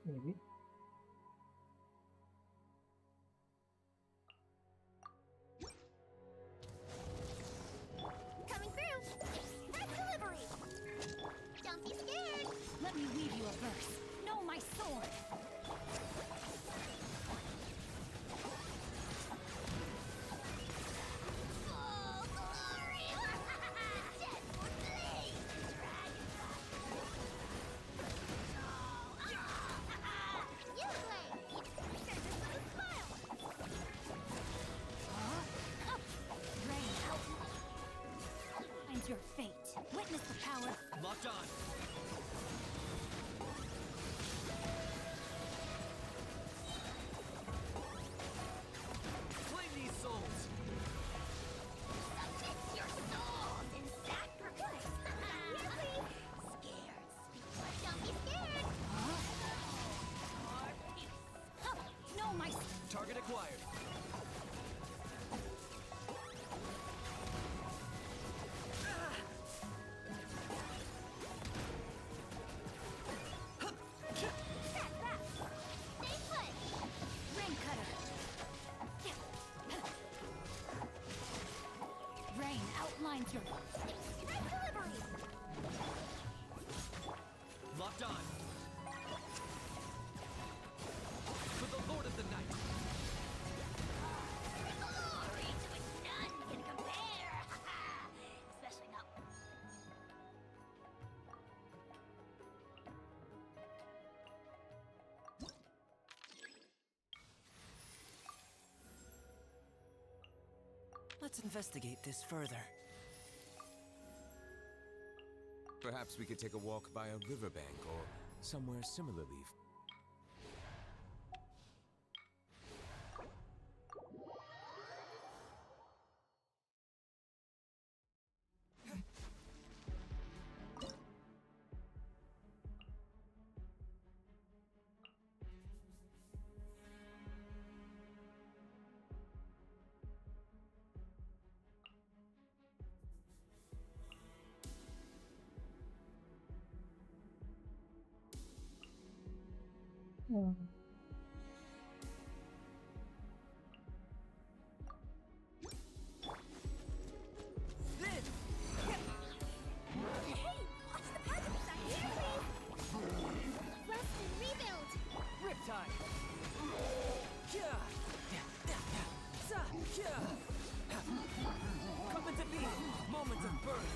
Maybe. Coming through. Express delivery. Don't be scared. Let me weave you a verse. Know my sword. Full glory. Dead for blaze. You play. Surface with a smile. Rain out. Find your fate. Witness the power. Locked on. Claim these souls. Submit your souls in sacrifice. Here, please. Scared. Don't be scared. More peace. Know my Target acquired. Step back. Stay put. rain cutter. Rain outlines your Express delivery. Locked on. For the Lord of the Night. Glory to which none can compare. Especially not. Let's investigate this further. Perhaps we could take a walk by a riverbank or somewhere similarly. Hmm. Hey, watch the pageant side here, please. Rest and rebuild. Riptide. Yeah. Coming to be. Moments of birth.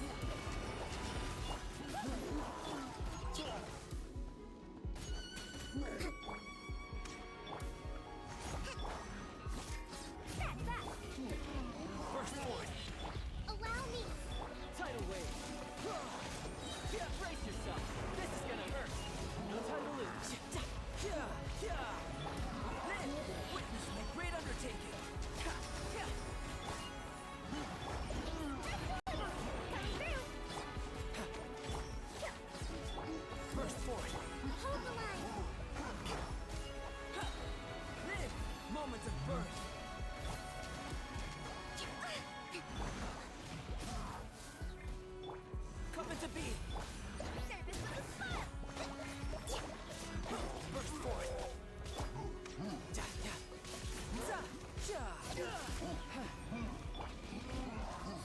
Step back. Burst forward. Allow me. Tidal wave. Yeah, brace yourself. This is gonna hurt. No time to lose. Then, witness my great undertaking. Coming through. Burst forward. Hold the line. Live. Moments of birth. Coming to be. Surface with a smile. Burst forward.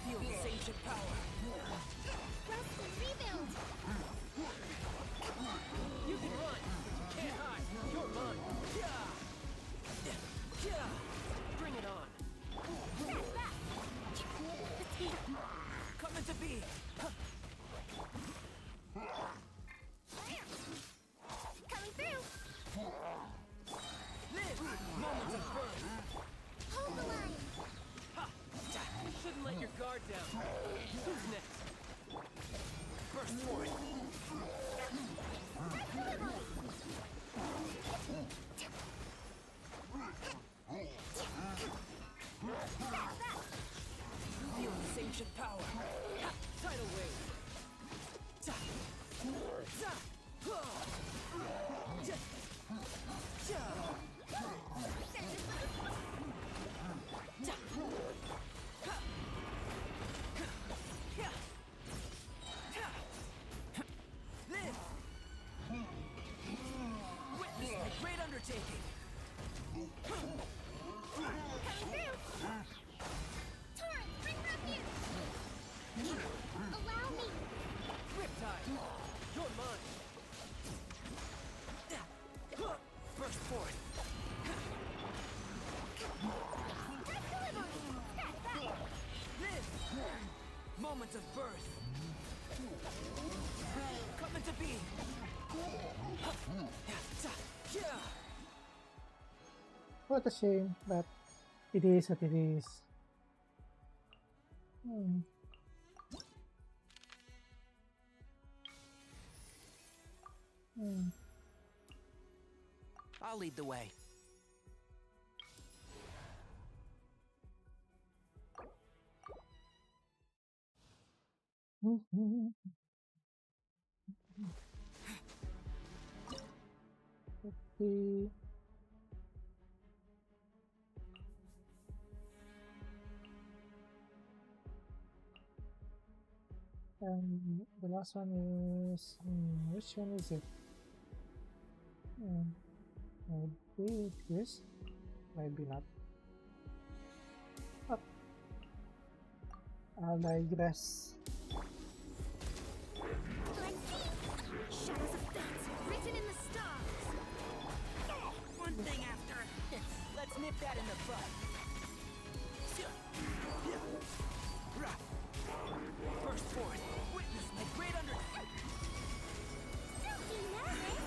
Feel this ancient power. Rest and rebuild. You can run, but you can't hide. You're mine. Bring it on. Step back. Coming to be. Coming through. Live. Moments of birth. Hold the line. Shouldn't let your guard down. Who's next? Burst forward. Feel this ancient power. Ha! Tidal wave. Ta! Za! Ha! Ja! Ja! Ja! Ha! Ja! Ja! Live! Witness my great undertaking. Torrent, bring refuge! Allow me! Riptide! You're mine! Burst forth! Press delivery! Step back! Live! Moment of birth! Come into being! Yeah! What a shame, but it is what it is. Hmm. Hmm. I'll lead the way. Mhm. Okay. And the last one is which one is it? Maybe this, maybe not. Oh, I digress. Let's see! Shadows of fate, written in the stars! One thing after. Let's nip that in the bud. Burst forth. Witness my great undertaking. Don't be nervous!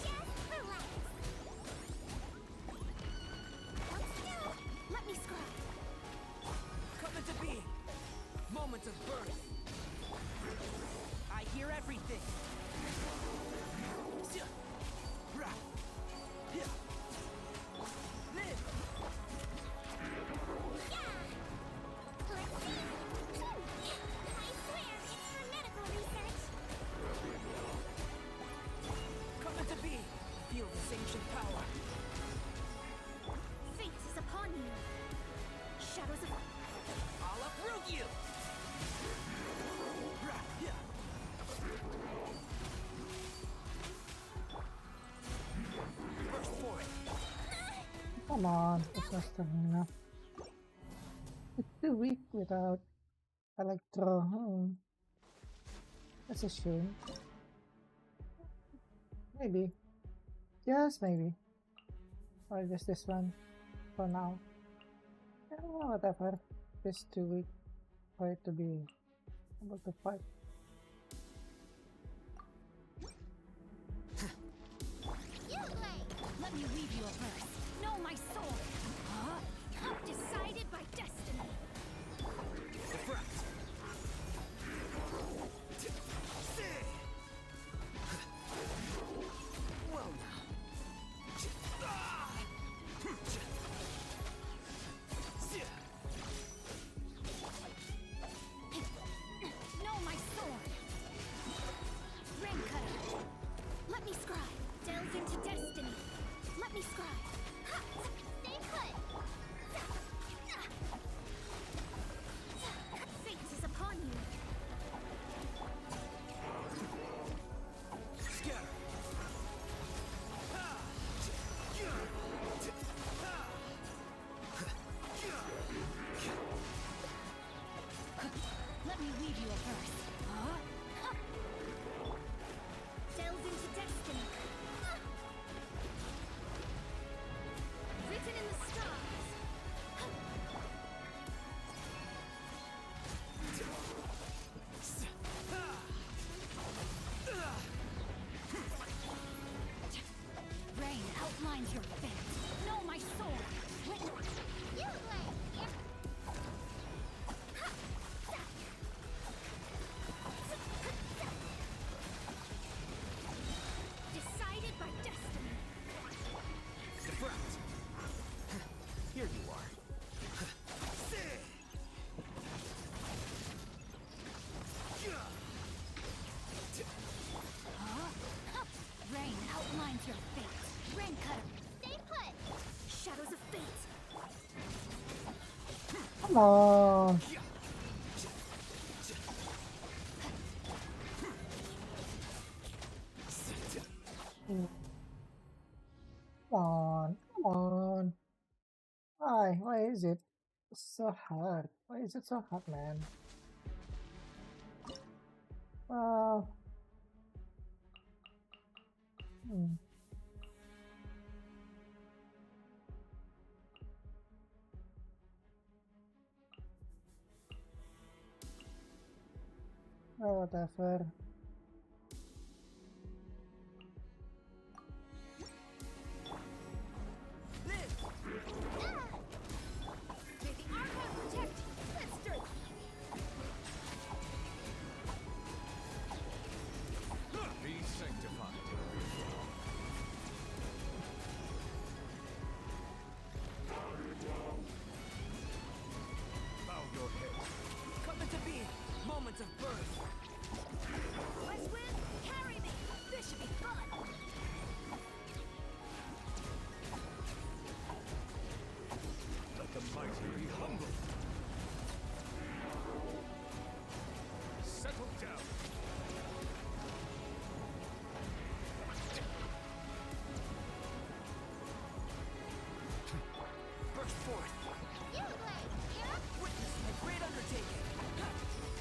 Just relax! Hold still! Let me scrub! Come into being. Moment of birth. I hear everything. Live. Yeah! Let's see! I swear it's for medical research! Come into being. Feel this ancient power. Fate is upon you! Shadows of... I'll uproot you. Burst forth. Come on, it's not stamina. It's too weak without Electro. That's a shame. Maybe. Just maybe. Or just this one for now. Whatever. It's too weak for it to be able to fight. Let me weave you a verse. Know my soul. Decided by destiny. Well now. Know my soul. Come on. Come on. Come on. Why? Why is it so hard? Why is it so hard, man? Well, hmm. Well, whatever. May the Archon protect you. Let's start. Be sanctified. Bow your head. Come into being. Moments of birth. West Wind, carry me. This should be fun. Let the mighty be humble. Settle down. Burst forth. You play. Yeah? Witness my great undertaking.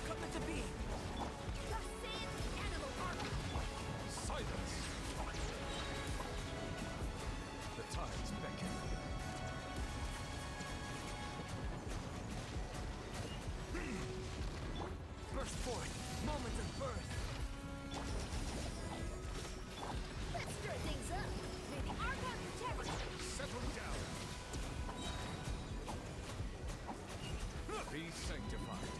Come into being. Thus saith the animal armor. Silence. The tides beckon. Burst forth. Moments of birth. Let's stir things up. May the Archon protect you. Settle down. Be sanctified.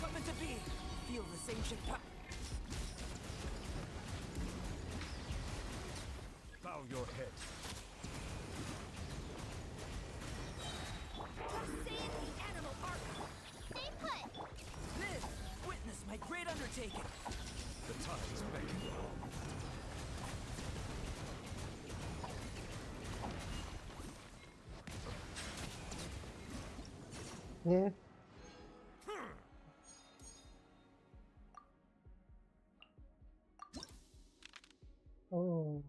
Come into being. Feel this ancient power. Bow your head. Thus saith the animal armor. Stay put. Live. Witness my great undertaking. The tides beckon. Yeah. Oh.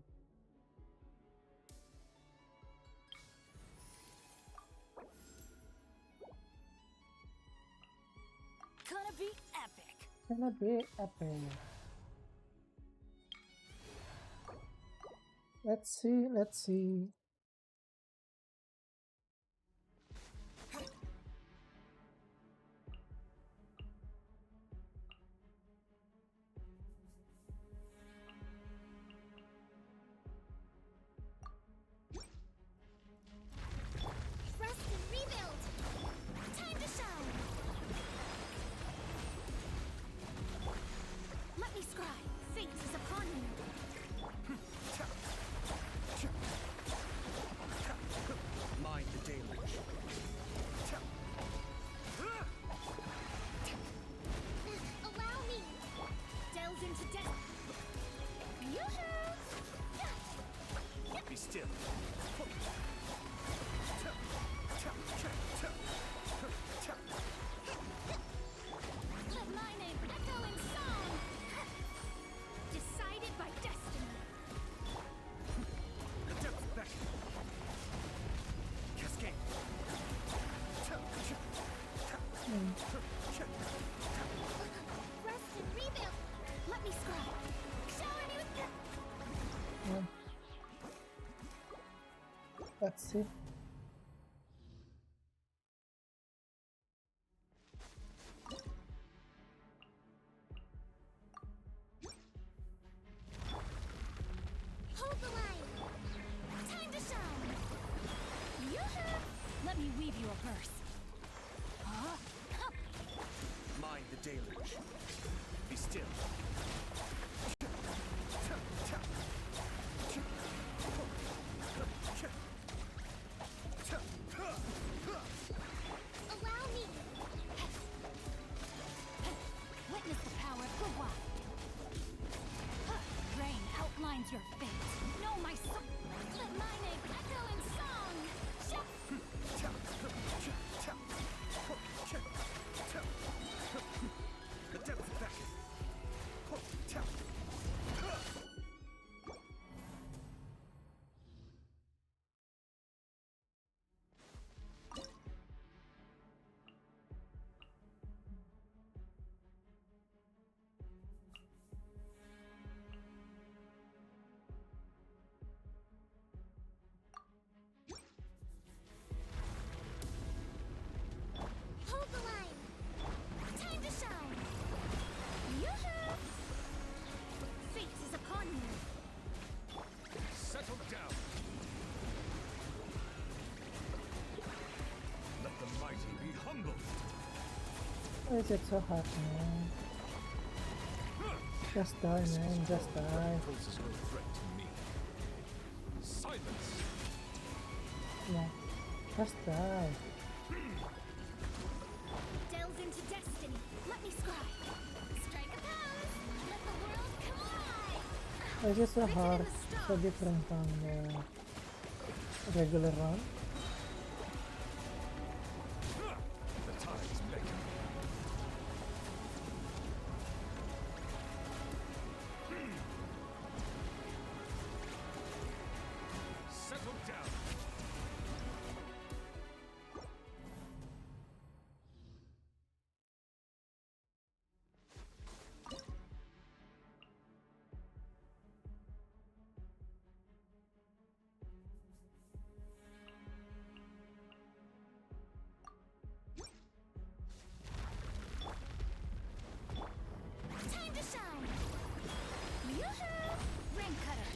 Gonna be epic. Gonna be epic. Let's see. Let's see. Rest and rebuild. Time to shine. Let me scry. Fate is upon you. Mind the deluge. Allow me. Delve into death. Yoo-hoo! Be still. Let my name echo in song. Decided by destiny. The depths beckon. Cascade. Rest and rebuild. Let me scry. Shower me with Yeah. Let's see. hold the line. Time to shine. Yoo-hoo! Let me weave you a verse. Huh? Mind the deluge. Be still. Allow me. Witness the power of the wild. Rain outlines your fate. Know my soul. Let my Why is it so hard, man? Just die, man. Just die. Poses no threat to me. Silence! Yeah. Just die. Delve into destiny. Let me scribe. Strike a pose. Let the world collide. Why is it so hard? So different from the regular run. The tides beckon. Settle down. Time to shine. Yoo-hoo! Ring cutter.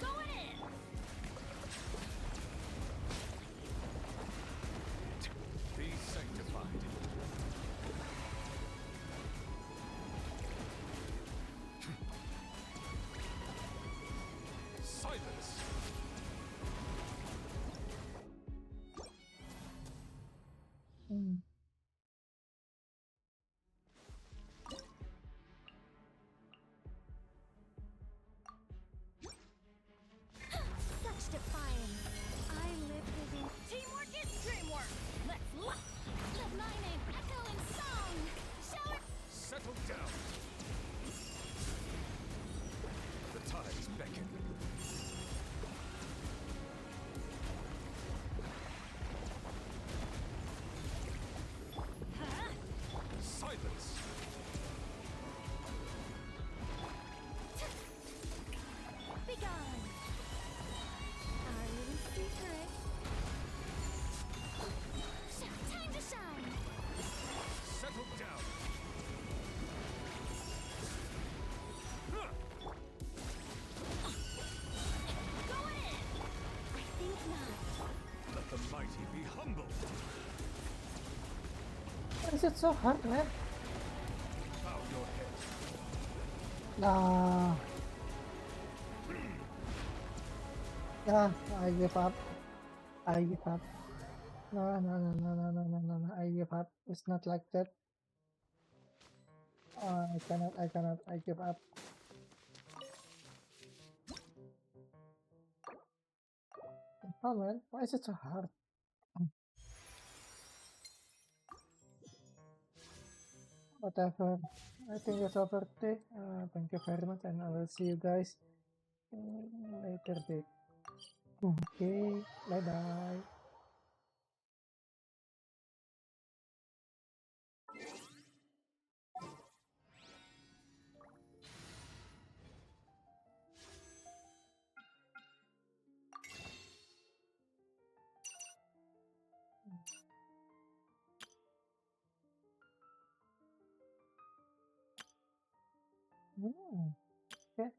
Going in. Be sanctified. Silence! Hmm. Such defiance. I live within. Teamwork is dreamwork. Let's let my name echo in song. Show it. Settle down. The tides beckon. Huh? Silence! Be gone. Our little secret. Time to shine. Settle down. Going in. I think not. Let the mighty be humbled. Why is it so hard, man? Bow your head. Nah. Yeah, I give up. I give up. No, no, no, no, no, no, no, no, no. I give up. It's not like that. I cannot. I cannot. I give up. Oh man, why is it so hard? Whatever. I think it's over today. Thank you very much, and I will see you guys later day. Okay, bye bye. Okay.